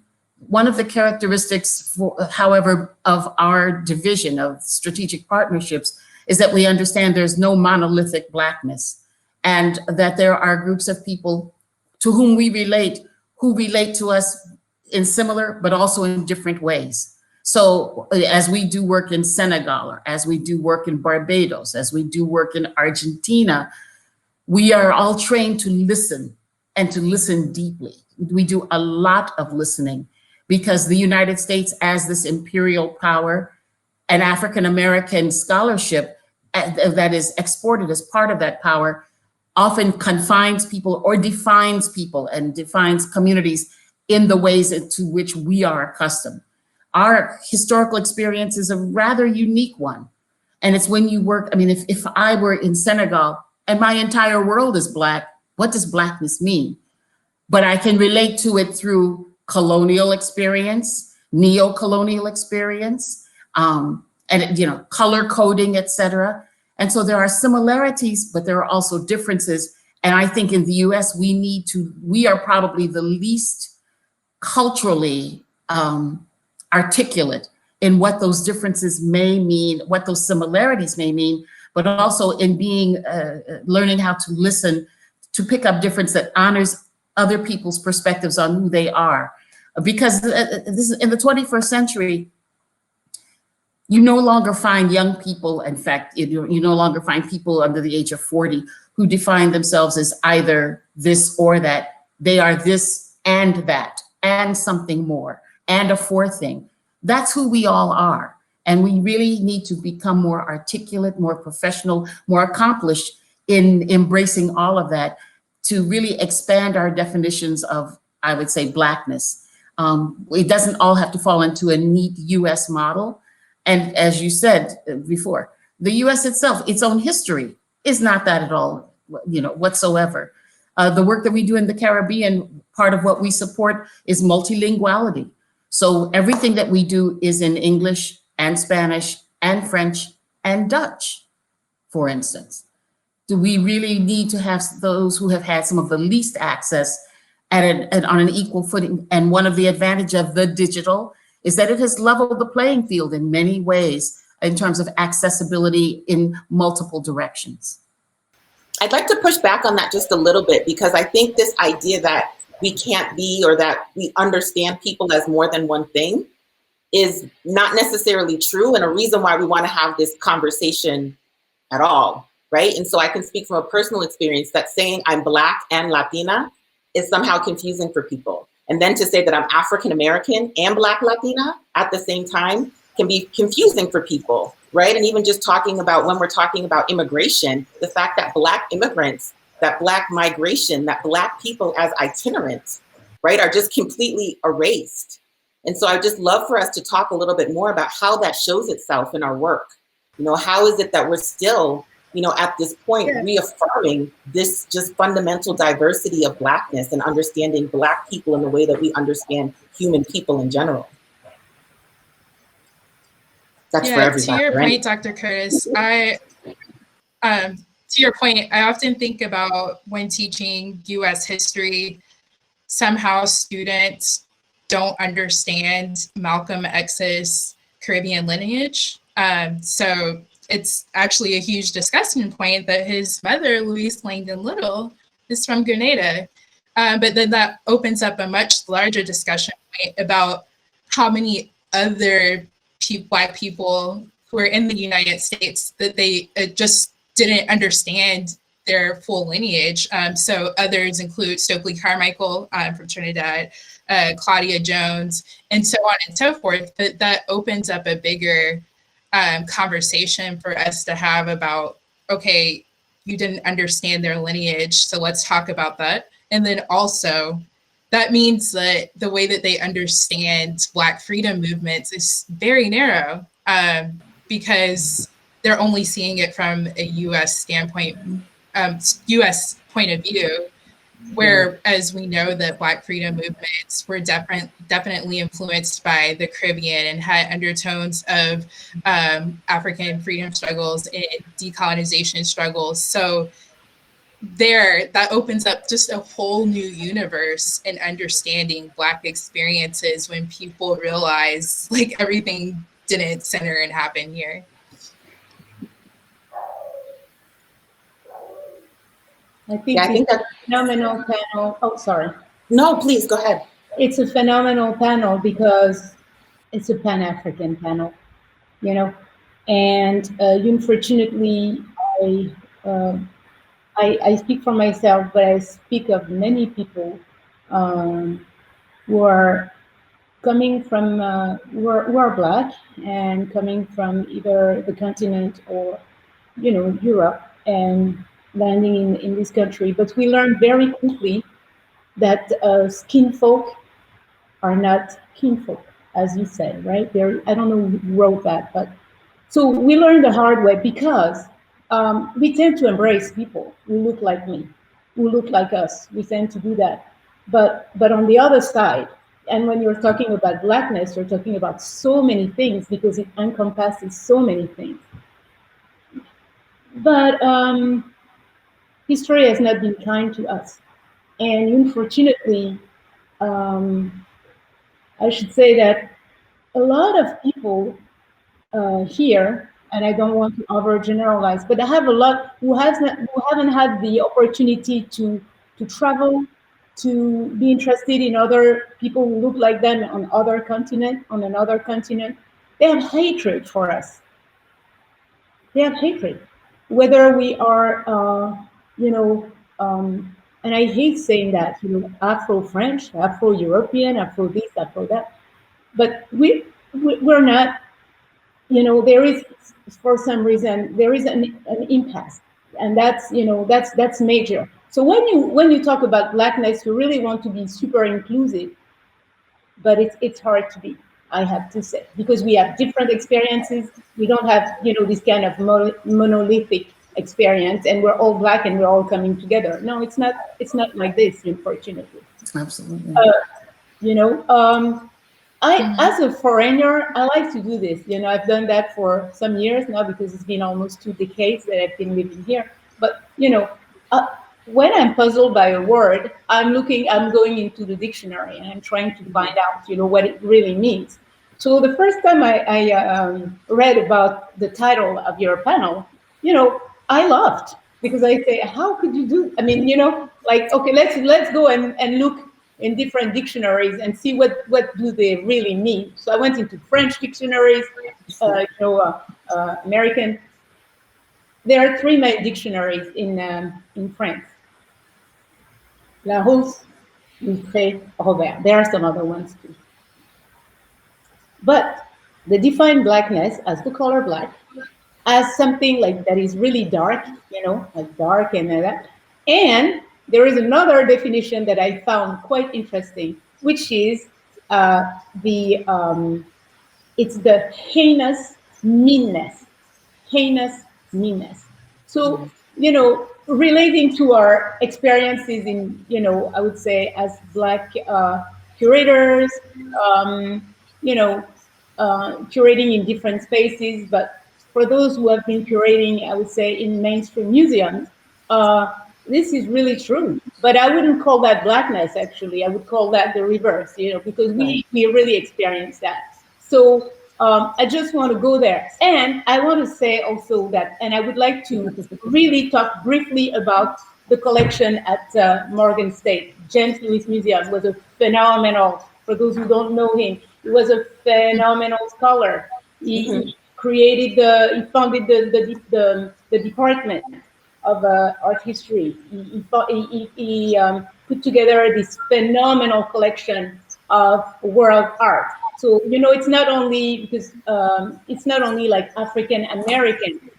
characteristics, however, of our division of strategic partnerships is that we understand there's no monolithic Blackness, and that there are groups of people to whom we relate, who relate to us in similar but also in different ways. So as we do work in Senegal, or as we do work in Barbados, as we do work in Argentina, we are all trained to listen, and to listen deeply. We do a lot of listening, because the United States, as this imperial power, and African American scholarship that is exported as part of that power, often confines people or defines people and defines communities in the ways to which we are accustomed. Our historical experience is a rather unique one. And it's when you work, I mean, if I were in Senegal and my entire world is Black, what does Blackness mean? But I can relate to it through colonial experience, neo-colonial experience, and color coding, et cetera. And so there are similarities, but there are also differences. And I think in the US, we are probably the least culturally articulate in what those differences may mean, what those similarities may mean, but also in learning how to listen, to pick up difference that honors other people's perspectives on who they are. Because this is in the 21st century, you no longer find young people, in fact, you no longer find people under the age of 40 who define themselves as either this or that. They are this and that, and something more, and a fourth thing. That's who we all are. And we really need to become more articulate, more professional, more accomplished in embracing all of that, to really expand our definitions of, I would say, Blackness. It doesn't all have to fall into a neat US model. And as you said before, the US itself, its own history is not that at all, whatsoever. The work that we do in the Caribbean, part of what we support is multilinguality. So everything that we do is in English and Spanish and French and Dutch, for instance. Do we really need to have those who have had some of the least access on an equal footing? And one of the advantages of the digital is that it has leveled the playing field in many ways in terms of accessibility in multiple directions. I'd like to push back on that just a little bit, because I think this idea that we can't be, or that we understand people as more than one thing, is not necessarily true, and a reason why we want to have this conversation at all, right? And so I can speak from a personal experience that saying I'm Black and Latina is somehow confusing for people. And then to say that I'm African American and Black Latina at the same time can be confusing for people, right? And even just talking about, when we're talking about immigration, the fact that Black immigrants, that Black migration, that Black people as itinerants, right, are just completely erased. And so I just love for us to talk a little bit more about how that shows itself in our work. How is it that we're still, at this point, reaffirming this just fundamental diversity of Blackness and understanding Black people in the way that we understand human people in general? That's for everybody. To your right? point, Dr. Curtis, to your point, I often think about when teaching US history, somehow students don't understand Malcolm X's Caribbean lineage. So it's actually a huge discussion point that his mother, Louise Langdon Little, is from Grenada. But then that opens up a much larger discussion point about how many other Black people who are in the United States that they just didn't understand their full lineage. So others include Stokely Carmichael from Trinidad, Claudia Jones, and so on and so forth. But that opens up a bigger conversation for us to have about, okay, you didn't understand their lineage, so let's talk about that. And then also, that means that the way that they understand Black freedom movements is very narrow, because they're only seeing it from a U.S. standpoint, U.S. point of view. Whereas we know that Black freedom movements were definitely influenced by the Caribbean and had undertones of African freedom struggles and decolonization struggles. So that opens up just a whole new universe in understanding Black experiences when people realize like everything didn't center and happen here. I think it's a phenomenal panel. Oh, sorry. No, please go ahead. It's a phenomenal panel because it's a Pan-African panel, you know, and unfortunately, I speak for myself, but I speak of many people who are coming from, who are Black and coming from either the continent or, you know, Europe, and landing in this country. But we learned very quickly that skin folk are not kinfolk, as you said, right? I don't know who wrote that, but so we learned the hard way because we tend to embrace people who look like me, who look like us. We tend to do that. But on the other side, and when you're talking about Blackness, you're talking about so many things because it encompasses so many things. But history has not been kind to us. And unfortunately, I should say that a lot of people here, and I don't want to overgeneralize, but I have a lot who haven't had the opportunity to travel, to be interested in other people who look like them on another continent. They have hatred for us. They have hatred, whether we are, you know, and I hate saying that, you know, Afro-French, Afro-European, Afro this, Afro that, but we're not, you know, there is, for some reason, there is an impasse, and that's, you know, that's major. So when you talk about Blackness, you really want to be super inclusive, but it's hard to be, I have to say, because we have different experiences. We don't have, you know, this kind of monolithic experience, and we're all Black and we're all coming together. No, it's not like this, unfortunately. Absolutely. You know, as a foreigner, I like to do this. You know, I've done that for some years now because it's been almost 2 decades that I've been living here. But, you know, when I'm puzzled by a word, I'm going into the dictionary and I'm trying to find out, you know, what it really means. So the first time I read about the title of your panel, you know, I laughed because I say, how could you do? I mean, you know, like, okay, let's go and look in different dictionaries and see what do they really mean. So I went into French dictionaries, you know, American. There are 3 main dictionaries in France. Larousse, Littré, Robert. There are some other ones too. But they define Blackness as the color Black, as something like that is really dark, you know, like dark and that. And there is another definition that I found quite interesting, which is it's the heinous meanness. Heinous meanness. So, you know, relating to our experiences in, you know, I would say as Black curators, you know, curating in different spaces, but for those who have been curating, I would say in mainstream museums, this is really true. But I wouldn't call that Blackness, actually. I would call that the reverse, you know, because we really experience that. So I just want to go there. And I want to say also that, and I would like to really talk briefly about the collection at Morgan State. James Lewis Museum was a phenomenal, for those who don't know him, he was a phenomenal scholar. He created he founded the department of art history. He put together this phenomenal collection of world art. So, you know, it's not only because it's not only like African American,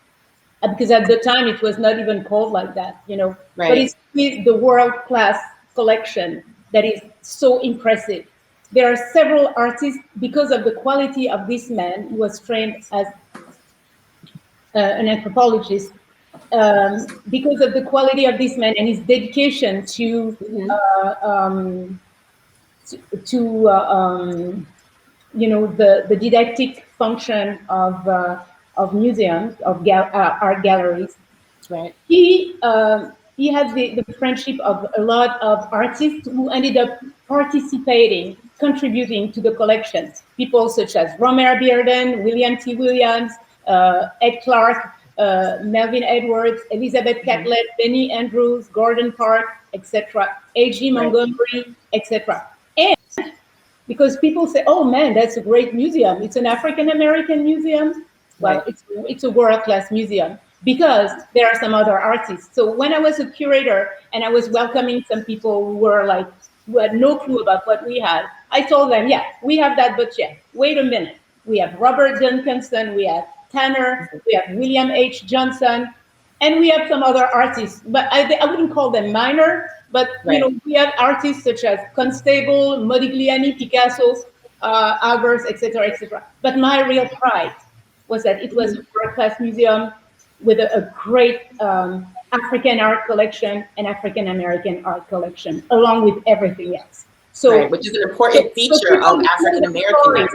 because at the time it was not even called like that, you know, but it's with the world-class collection that is so impressive. There are several artists, because of the quality of this man, who was trained as an anthropologist, because of the quality of this man and his dedication to the didactic function of museums, of art galleries. Right. He has the friendship of a lot of artists who ended up participating, contributing to the collection. People such as Romare Bearden, William T. Williams, Ed Clark, Melvin Edwards, Elizabeth Catlett, Benny Andrews, Gordon Park, etc., A.G. Montgomery, etc. And because people say, oh man, that's a great museum. It's an African American museum. Well, it's a world-class museum because there are some other artists. So when I was a curator and I was welcoming some people who had no clue about what we had, I told them, yeah, we have that, but yeah, wait a minute. We have Robert Duncanson, we have Tanner, we have William H. Johnson, and we have some other artists, but I wouldn't call them minor, but we have artists such as Constable, Modigliani, Picasso, Albers, etc., etc. But my real pride was that it was a world-class museum with a great African art collection and African American art collection, along with everything else. So, which is an important feature of African Americanness.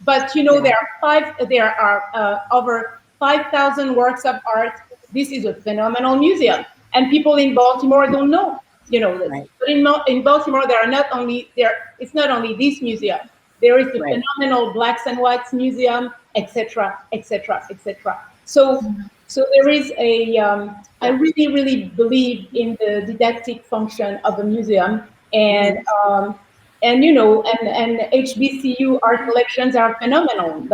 But there are over 5,000 works of art. This is a phenomenal museum, and people in Baltimore don't know, But in Baltimore, it's not only this museum. There is the phenomenal Blacks and Whites Museum, etc., etc., etc. So there is I really, really believe in the didactic function of a museum, and HBCU art collections are phenomenal.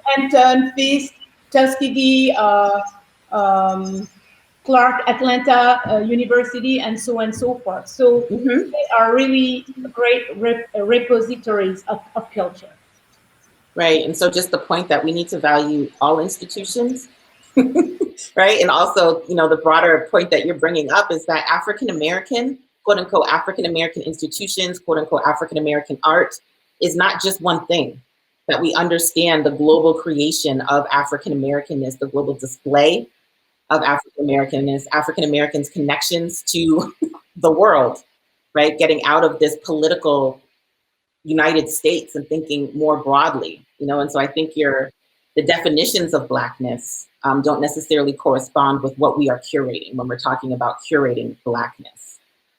Hampton, Fisk, Tuskegee, Clark, Atlanta University, and so on and so forth. So they are really great repositories of culture. Right, and so just the point that we need to value all institutions, right? And also, the broader point that you're bringing up is that African American, quote unquote, African American institutions, quote unquote, African American art is not just one thing. That we understand the global creation of African Americanness, the global display of African Americanness, African Americans' connections to the world, right? Getting out of this political United States and thinking more broadly, and so I think the definitions of Blackness don't necessarily correspond with what we are curating when we're talking about curating Blackness.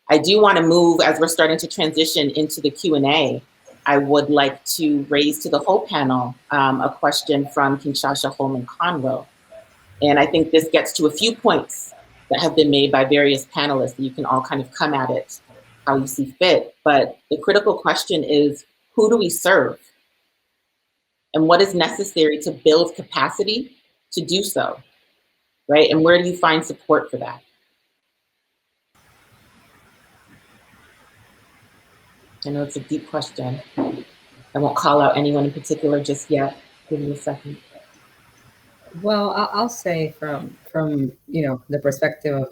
I do want to move, as we're starting to transition into the Q&A, I would like to raise to the whole panel a question from Kinshasa Holman Conroe. And I think this gets to a few points that have been made by various panelists. You can all kind of come at it how you see fit. But the critical question is, who do we serve? And what is necessary to build capacity to do so, right? And where do you find support for that? I know it's a deep question. I won't call out anyone in particular just yet. Give me a second. Well, I'll say from the perspective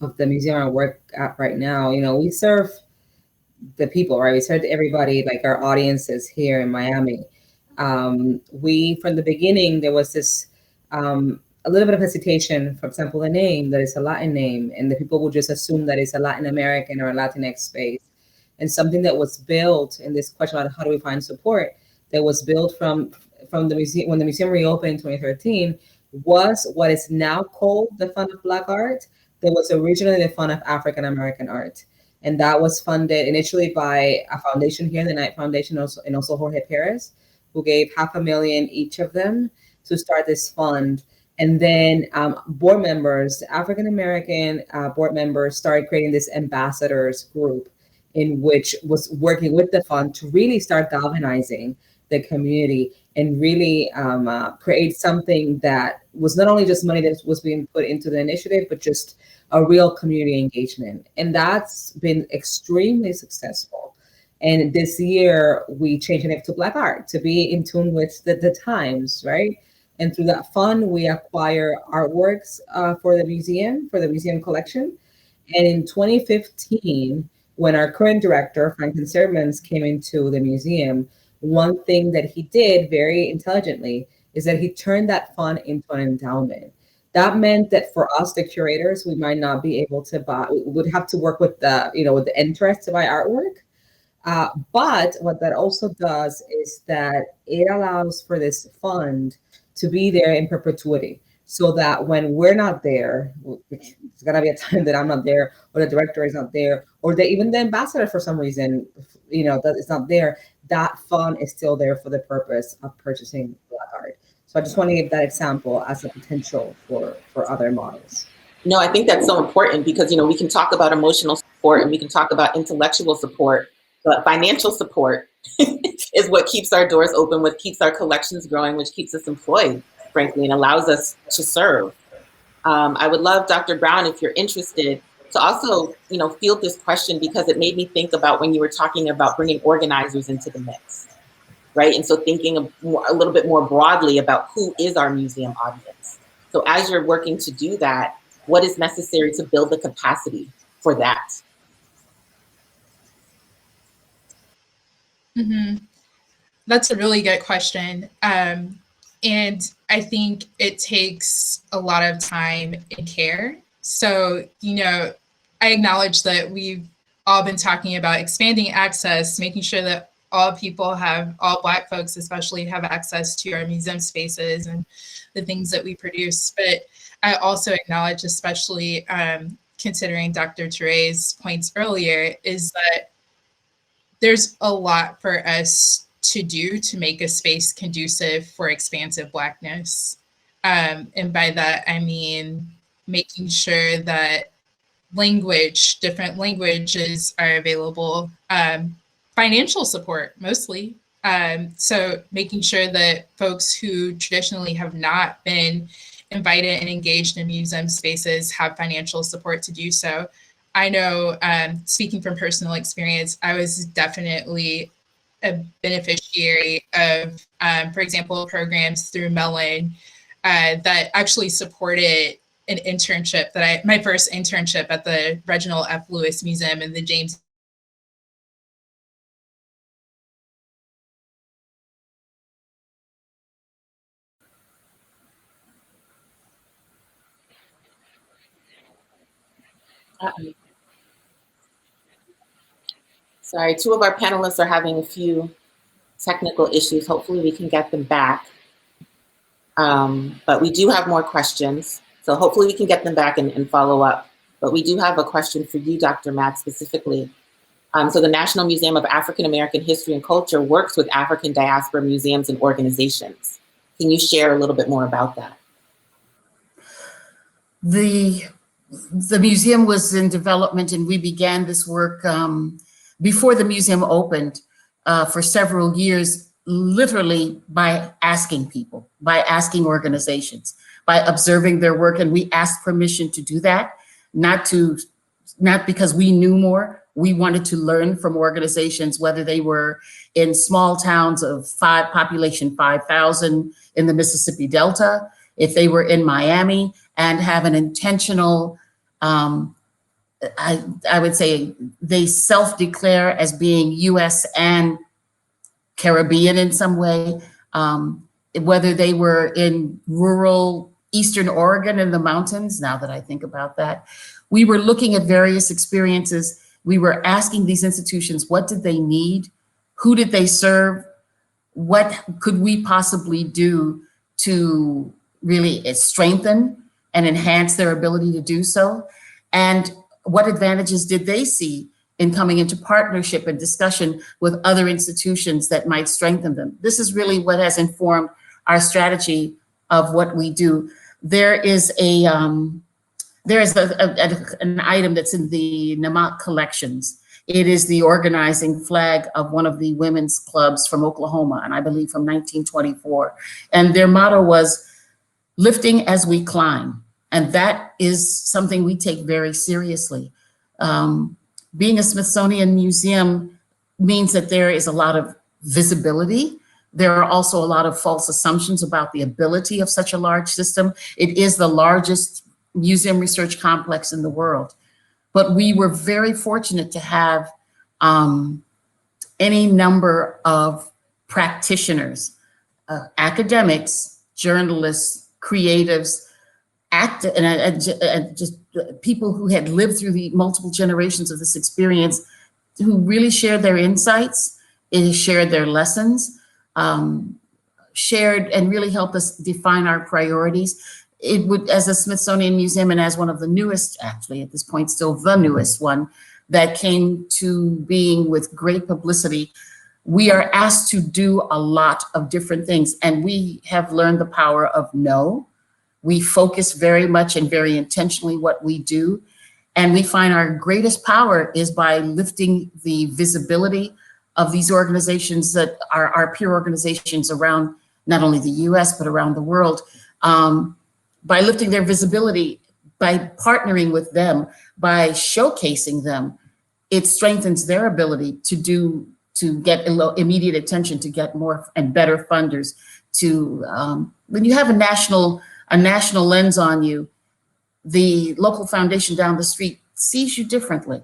of the museum I work at right now, we serve the people, right? We serve everybody, like our audiences here in Miami. We, from the beginning, there was this a little bit of hesitation, for example, the name, that it's a Latin name, and the people would just assume that it's a Latin American or a Latinx space. And something that was built in this question about how do we find support, that was built from the museum, when the museum reopened in 2013, was what is now called the Fund of Black Art, that was originally the Fund of African American Art. And that was funded initially by a foundation here, the Knight Foundation, and also Jorge Perez, who gave $500,000 each of them to start this fund. And then board members, African American board members, started creating this ambassadors group, in which was working with the fund to really start galvanizing the community and really create something that was not only just money that was being put into the initiative, but just a real community engagement. And that's been extremely successful. And this year we changed it to Black Art to be in tune with the times, right? And through that fund, we acquire artworks for the museum collection. And in 2015, when our current director, Franklin Sermons, came into the museum, one thing that he did very intelligently is that he turned that fund into an endowment. That meant that for us, the curators, we might not be able to buy, we would have to work with the, with the interest to buy artwork. But what that also does is that it allows for this fund to be there in perpetuity, so that when we're not there, which there's gonna be a time that I'm not there, or the director is not there, or even the ambassador for some reason, that is not there, that fund is still there for the purpose of purchasing Black art. So I just want to give that example as a potential for other models. No, I think that's so important because, we can talk about emotional support and we can talk about intellectual support, but financial support is what keeps our doors open, what keeps our collections growing, which keeps us employed, frankly, and allows us to serve. I would love, Dr. Brown, if you're interested, to also, field this question, because it made me think about when you were talking about bringing organizers into the mix, right? And so thinking a little bit more broadly about who is our museum audience. So as you're working to do that, what is necessary to build the capacity for that? That's a really good question. And I think it takes a lot of time and care. So, I acknowledge that we've all been talking about expanding access, making sure that all Black folks especially, have access to our museum spaces and the things that we produce. But I also acknowledge, especially considering Dr. Touré's points earlier, is that there's a lot for us to do to make a space conducive for expansive Blackness. And by that, I mean making sure that different languages are available, financial support mostly. So making sure that folks who traditionally have not been invited and engaged in museum spaces have financial support to do so. I know, speaking from personal experience, I was definitely a beneficiary of, for example, programs through Mellon that actually supported an internship my first internship at the Reginald F. Lewis Museum in the James. Sorry, two of our panelists are having a few technical issues. Hopefully we can get them back. But we do have more questions. So hopefully we can get them back and follow up. But we do have a question for you, Dr. Mack, specifically. So the National Museum of African American History and Culture works with African diaspora museums and organizations. Can you share a little bit more about that? The museum was in development, and we began this work before the museum opened for several years, literally by asking people, by asking organizations, by observing their work. And we asked permission to do that, not because we knew more. We wanted to learn from organizations, whether they were in small towns of population 5,000 in the Mississippi Delta, if they were in Miami, and have an intentional, I would say they self-declare as being US and Caribbean in some way, whether they were in rural Eastern Oregon in the mountains. Now that I think about that, we were looking at various experiences. We were asking these institutions, what did they need? Who did they serve? What could we possibly do to really strengthen and enhance their ability to do so? And what advantages did they see in coming into partnership and discussion with other institutions that might strengthen them? This is really what has informed our strategy of what we do. There is an item that's in the Namak collections. It is the organizing flag of one of the women's clubs from Oklahoma, and I believe from 1924. And their motto was, "Lifting as we climb." And that is something we take very seriously. Being a Smithsonian museum means that there is a lot of visibility. There are also a lot of false assumptions about the ability of such a large system. It is the largest museum research complex in the world. But we were very fortunate to have any number of practitioners, academics, journalists, creatives, and just people who had lived through the multiple generations of this experience, who really shared their insights, shared their lessons, shared and really helped us define our priorities. It would, as a Smithsonian Museum and as one of the newest, actually at this point, still the newest one that came to being with great publicity, we are asked to do a lot of different things, and we have learned the power of no. We focus very much and very intentionally what we do. And we find our greatest power is by lifting the visibility of these organizations that are our peer organizations around not only the US, but around the world. By lifting their visibility, by partnering with them, by showcasing them, it strengthens their ability to get immediate attention, to get more and better funders. When you have a national lens on you, the local foundation down the street sees you differently.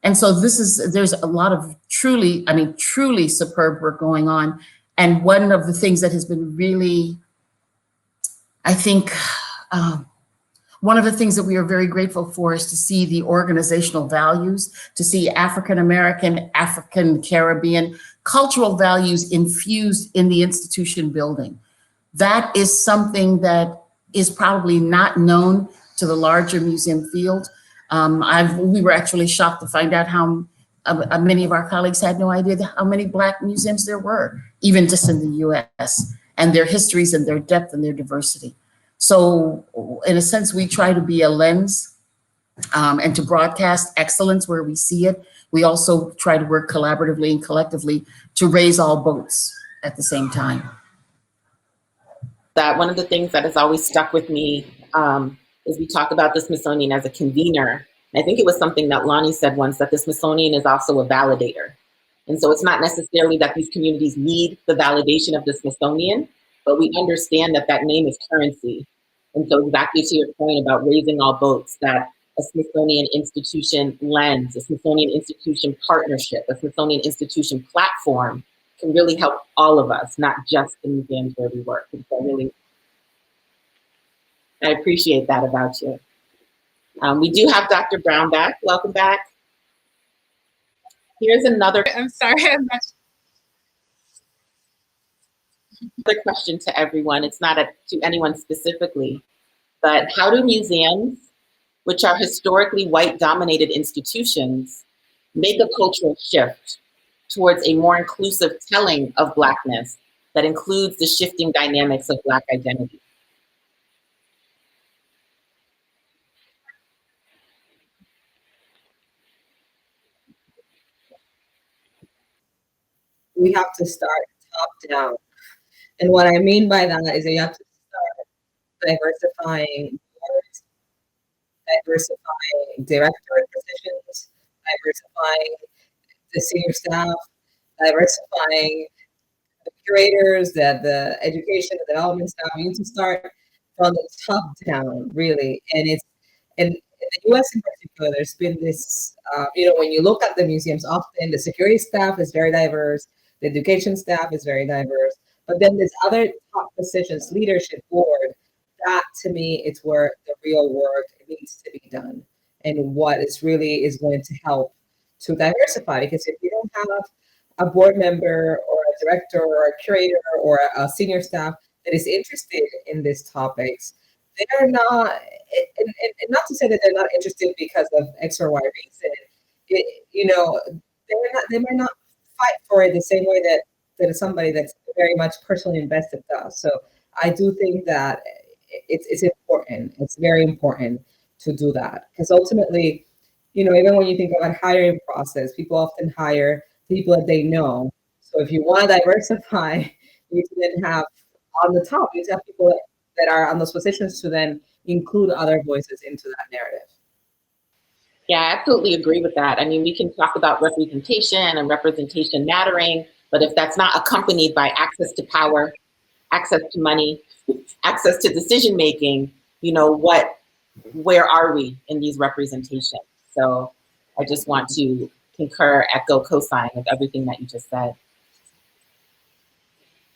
And so there's a lot of truly superb work going on. And one of the things that has been really, I think, one of the things that we are very grateful for is to see the organizational values, to see African American, African Caribbean cultural values infused in the institution building. That is something that is probably not known to the larger museum field. We were actually shocked to find out how many of our colleagues had no idea how many Black museums there were, even just in the US, and their histories and their depth and their diversity. So in a sense, we try to be a lens and to broadcast excellence where we see it. We also try to work collaboratively and collectively to raise all boats at the same time. That one of the things that has always stuck with me is we talk about the Smithsonian as a convener. I think it was something that Lonnie said once, that the Smithsonian is also a validator. And so it's not necessarily that these communities need the validation of the Smithsonian, but we understand that that name is currency. And so exactly to your point about raising all boats, that a Smithsonian institution lens, a Smithsonian institution partnership, a Smithsonian institution platform can really help all of us, not just the museums where we work. And so I appreciate that about you. We do have Dr. Brown back. Welcome back. Here's another. I'm sorry, I'm not. Another question to everyone. It's not to anyone specifically, but how do museums, which are historically white-dominated institutions, make a cultural shift towards a more inclusive telling of Blackness that includes the shifting dynamics of Black identity? We have to start top down. And what I mean by that is that you have to start diversifying boards, diversifying director positions, diversifying the senior staff, diversifying the curators, the education, the development staff. You need to start from the top down, really. And in the US in particular, there's been this, when you look at the museums, often the security staff is very diverse, the education staff is very diverse, but then there's other top positions, leadership board, that to me is where the real work needs to be done, and what is really is going to help to diversify. Because if you don't have a board member or a director or a curator or a senior staff that is interested in these topics, they're not, and not to say that they're not interested because of X or Y reason, they might not fight for it the same way that somebody that's very much personally invested does. So I do think that it's important. It's very important to do that, because ultimately, even when you think about hiring process, people often hire people that they know. So if you want to diversify, you need to then have on the top, you need to have people that are on those positions to then include other voices into that narrative. Yeah, I absolutely agree with that. I mean, we can talk about representation and representation mattering, but if that's not accompanied by access to power, access to money, access to decision-making, where are we in these representations? So I just want to concur, echo, co-sign with everything that you just said.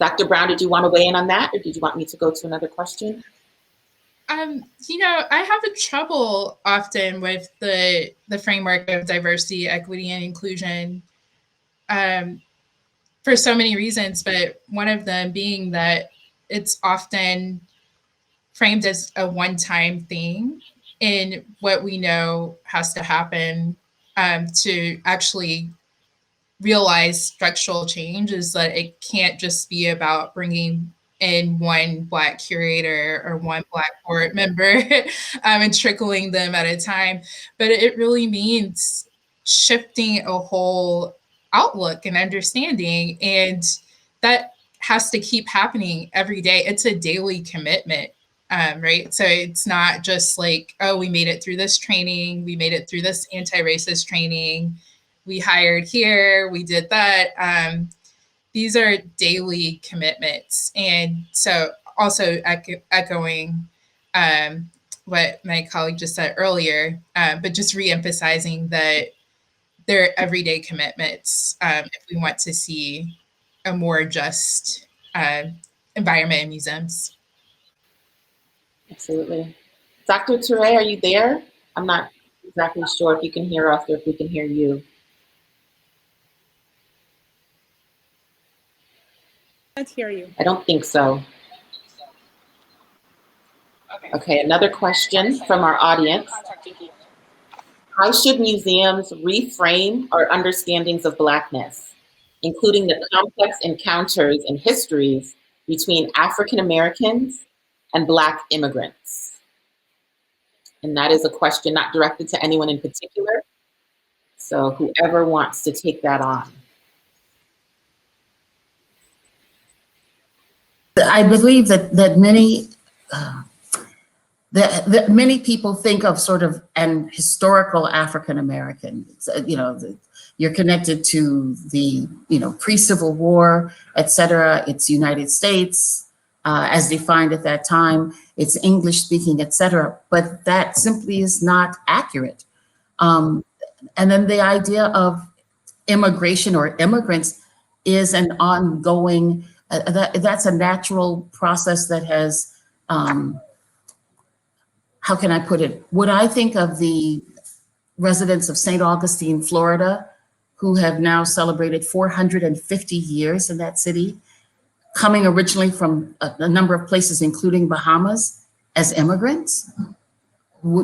Dr. Brown, did you want to weigh in on that, or did you want me to go to another question? You know, I have a trouble often with the framework of diversity, equity, and inclusion for so many reasons, but one of them being that it's often framed as a one-time thing, in what we know has to happen to actually realize structural change is that it can't just be about bringing in one Black curator or one Black board member and trickling them at a time, but it really means shifting a whole outlook and understanding, and that has to keep happening every day. It's a daily commitment. Right. So it's not just like, oh, we made it through this training, we made it through this anti-racist training, we hired here, we did that. These are daily commitments. And so also echoing what my colleague just said earlier, but just reemphasizing that they're everyday commitments if we want to see a more just environment in museums. Absolutely. Dr. Touré, are you there? I'm not exactly sure if you can hear us or if we can hear you. I can't hear you. I don't think so. Okay, another question from our audience. How should museums reframe our understandings of Blackness, including the complex encounters and histories between African Americans and Black immigrants? And that is a question not directed to anyone in particular. So whoever wants to take that on. I believe that many that many people think of sort of an historical African American. You know, you're connected to the pre-Civil War, et cetera. It's United States as defined at that time. It's English speaking, et cetera. But that simply is not accurate. And then the idea of immigration or immigrants is an ongoing. That's a natural process that has, how can I put it? When I think of the residents of St. Augustine, Florida, who have now celebrated 450 years in that city, coming originally from a number of places, including Bahamas, as immigrants,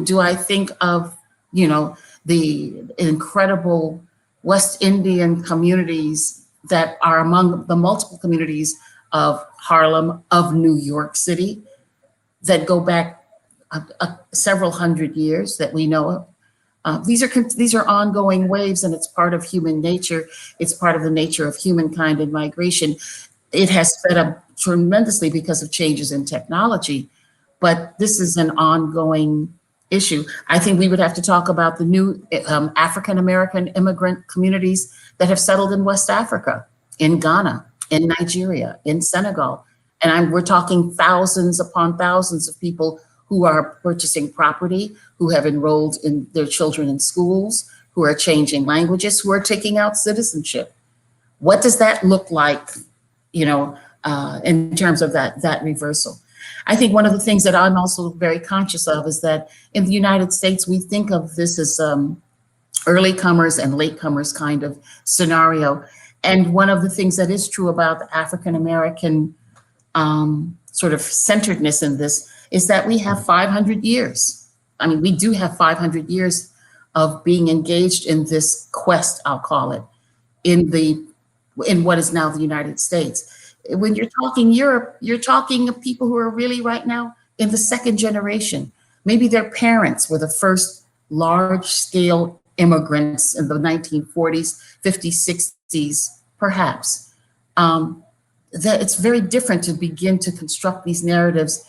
do I think of, the incredible West Indian communities that are among the multiple communities of Harlem, of New York City, that go back several hundred years that we know of. These are ongoing waves, and it's part of human nature. It's part of the nature of humankind and migration. It has sped up tremendously because of changes in technology, but this is an ongoing issue. I think we would have to talk about the new African American immigrant communities that have settled in West Africa, in Ghana, in Nigeria, in Senegal. And we're talking thousands upon thousands of people who are purchasing property, who have enrolled in their children in schools, who are changing languages, who are taking out citizenship. What does that look like, in terms of that reversal? I think one of the things that I'm also very conscious of is that in the United States, we think of this as early comers and late comers kind of scenario. And one of the things that is true about the African American sort of centeredness in this is that we have 500 years. I mean, we do have 500 years of being engaged in this quest, I'll call it, in what is now the United States. When you're talking Europe, you're talking of people who are really right now in the second generation. Maybe their parents were the first large-scale immigrants in the 1940s, 50s, 60s, perhaps. That it's very different to begin to construct these narratives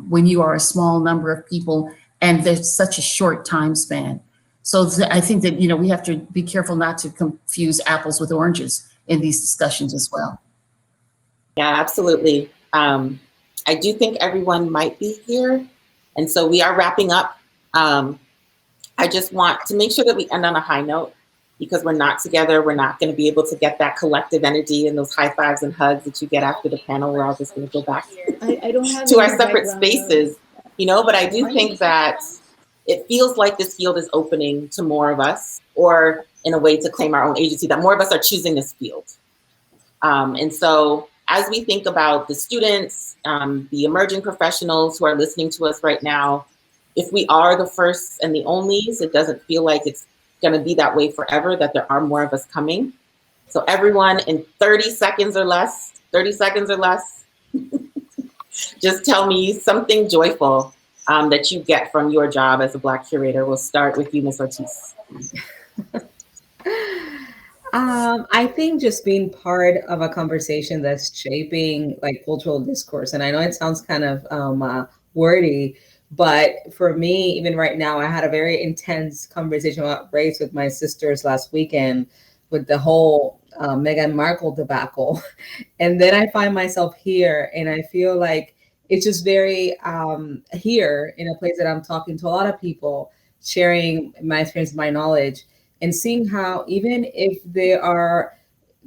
when you are a small number of people and there's such a short time span. So I think that we have to be careful not to confuse apples with oranges in these discussions as well. Yeah, absolutely. I do think everyone might be here. And so we are wrapping up. I just want to make sure that we end on a high note. because we're not together, we're not going to be able to get that collective energy and those high fives and hugs that you get after the panel. We're all just going to go back I don't have to any our separate background spaces, you know, but I do think that it feels like this field is opening to more of us, or in a way to claim our own agency, that more of us are choosing this field. And so as we think about the students, the emerging professionals who are listening to us right now, if we are the first and the onlys, it doesn't feel like it's going to be that way forever, that there are more of us coming. So everyone, in 30 seconds or less, just tell me something joyful that you get from your job as a Black curator. We'll start with you, Ms. Ortiz. I think just being part of a conversation that's shaping like cultural discourse. And I know it sounds kind of wordy, but for me, even right now, I had a very intense conversation about race with my sisters last weekend with the whole Meghan Markle debacle. And then I find myself here, and I feel like it's just very here in a place that I'm talking to a lot of people, sharing my experience, my knowledge, and seeing how even if there are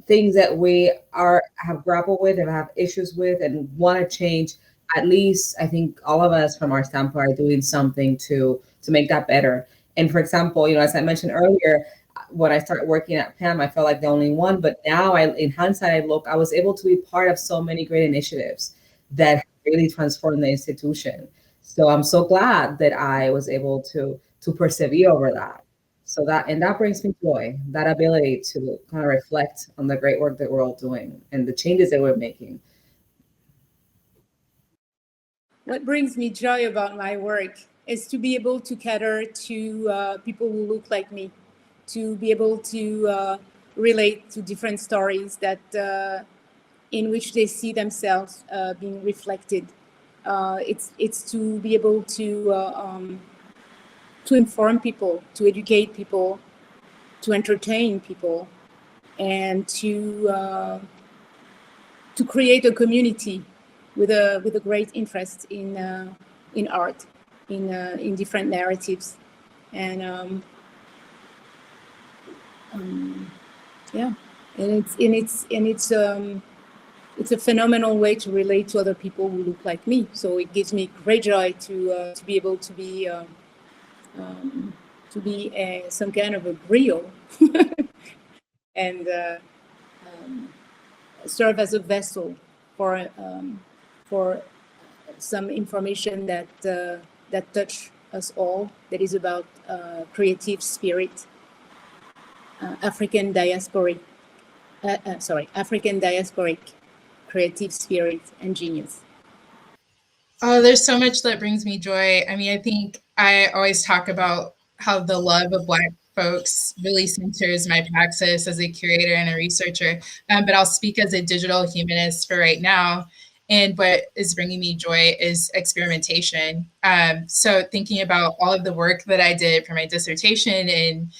things that we have grappled with and have issues with and want to change, at least I think all of us from our standpoint are doing something to make that better. And for example, you know, as I mentioned earlier, when I started working at PAM, I felt like the only one, but now in hindsight, I was able to be part of so many great initiatives that really transformed the institution. So I'm so glad that I was able to persevere over that. So that brings me joy, that ability to kind of reflect on the great work that we're all doing and the changes that we're making. What brings me joy about my work is to be able to cater to people who look like me, to be able to relate to different stories that in which they see themselves being reflected. It's to be able to inform people, to educate people, to entertain people, and to create a community with a great interest in art, in different narratives, and yeah, and it's a phenomenal way to relate to other people who look like me. So it gives me great joy to be able to be some kind of a griot and serve as a vessel for some information that touch us all, that is about creative spirit, African diasporic creative spirit and genius. Oh, there's so much that brings me joy. I mean, I think I always talk about how the love of Black folks really centers my praxis as a curator and a researcher, but I'll speak as a digital humanist for right now. And what is bringing me joy is experimentation. So thinking about all of the work that I did for my dissertation and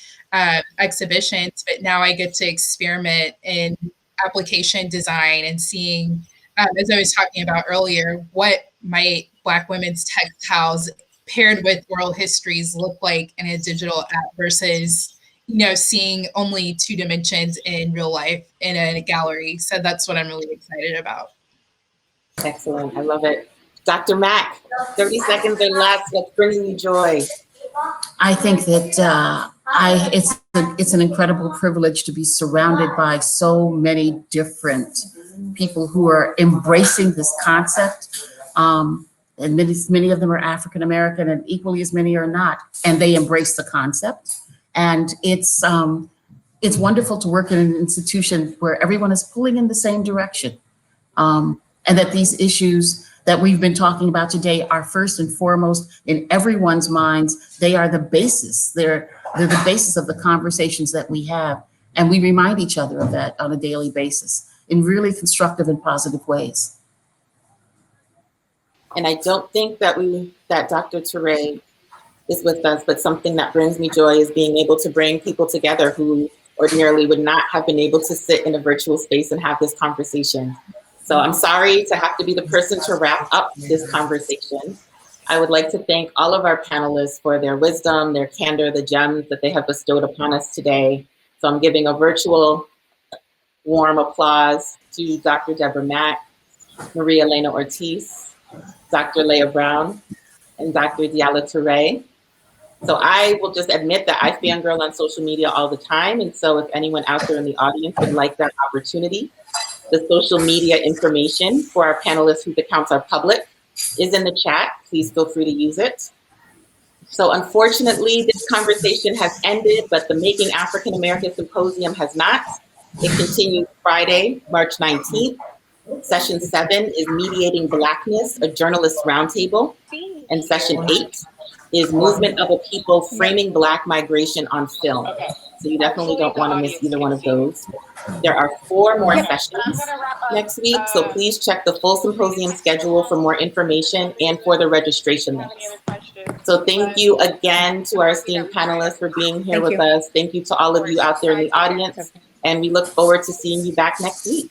exhibitions, but now I get to experiment in application design and seeing, as I was talking about earlier, what might Black women's textiles paired with oral histories look like in a digital app versus, you know, seeing only 2 dimensions in real life in a gallery. So that's what I'm really excited about. Excellent, I love it. Dr. Mack, 30 seconds or less, what's bringing you joy? I think that it's an incredible privilege to be surrounded by so many different people who are embracing this concept. And many of them are African American, and equally as many are not, and they embrace the concept. And it's wonderful to work in an institution where everyone is pulling in the same direction, and that these issues that we've been talking about today are first and foremost in everyone's minds. They are the basis. They're the basis of the conversations that we have, and we remind each other of that on a daily basis in really constructive and positive ways. And I don't think that Dr. Touré is with us, but something that brings me joy is being able to bring people together who ordinarily would not have been able to sit in a virtual space and have this conversation. So I'm sorry to have to be the person to wrap up this conversation. I would like to thank all of our panelists for their wisdom, their candor, the gems that they have bestowed upon us today. So I'm giving a virtual warm applause to Dr. Debra Mack, María Elena Ortiz, Dr. Aleia Brown, and Dr. Diala Touré. So I will just admit that I fangirl on social media all the time. And so if anyone out there in the audience would like that opportunity, the social media information for our panelists whose accounts are public is in the chat. Please feel free to use it. So unfortunately, this conversation has ended, but the Making African America Symposium has not. It continues Friday, March 19th. Session 7 is Mediating Blackness, a Journalist Roundtable. And Session 8 is Movement of a People, Framing Black Migration on Film. So you definitely don't want to miss either one of those. There are 4 more sessions next week, so please check the full symposium schedule for more information and for the registration links. So thank you again to our esteemed panelists for being here with us. Thank you to all of you out there in the audience, and we look forward to seeing you back next week.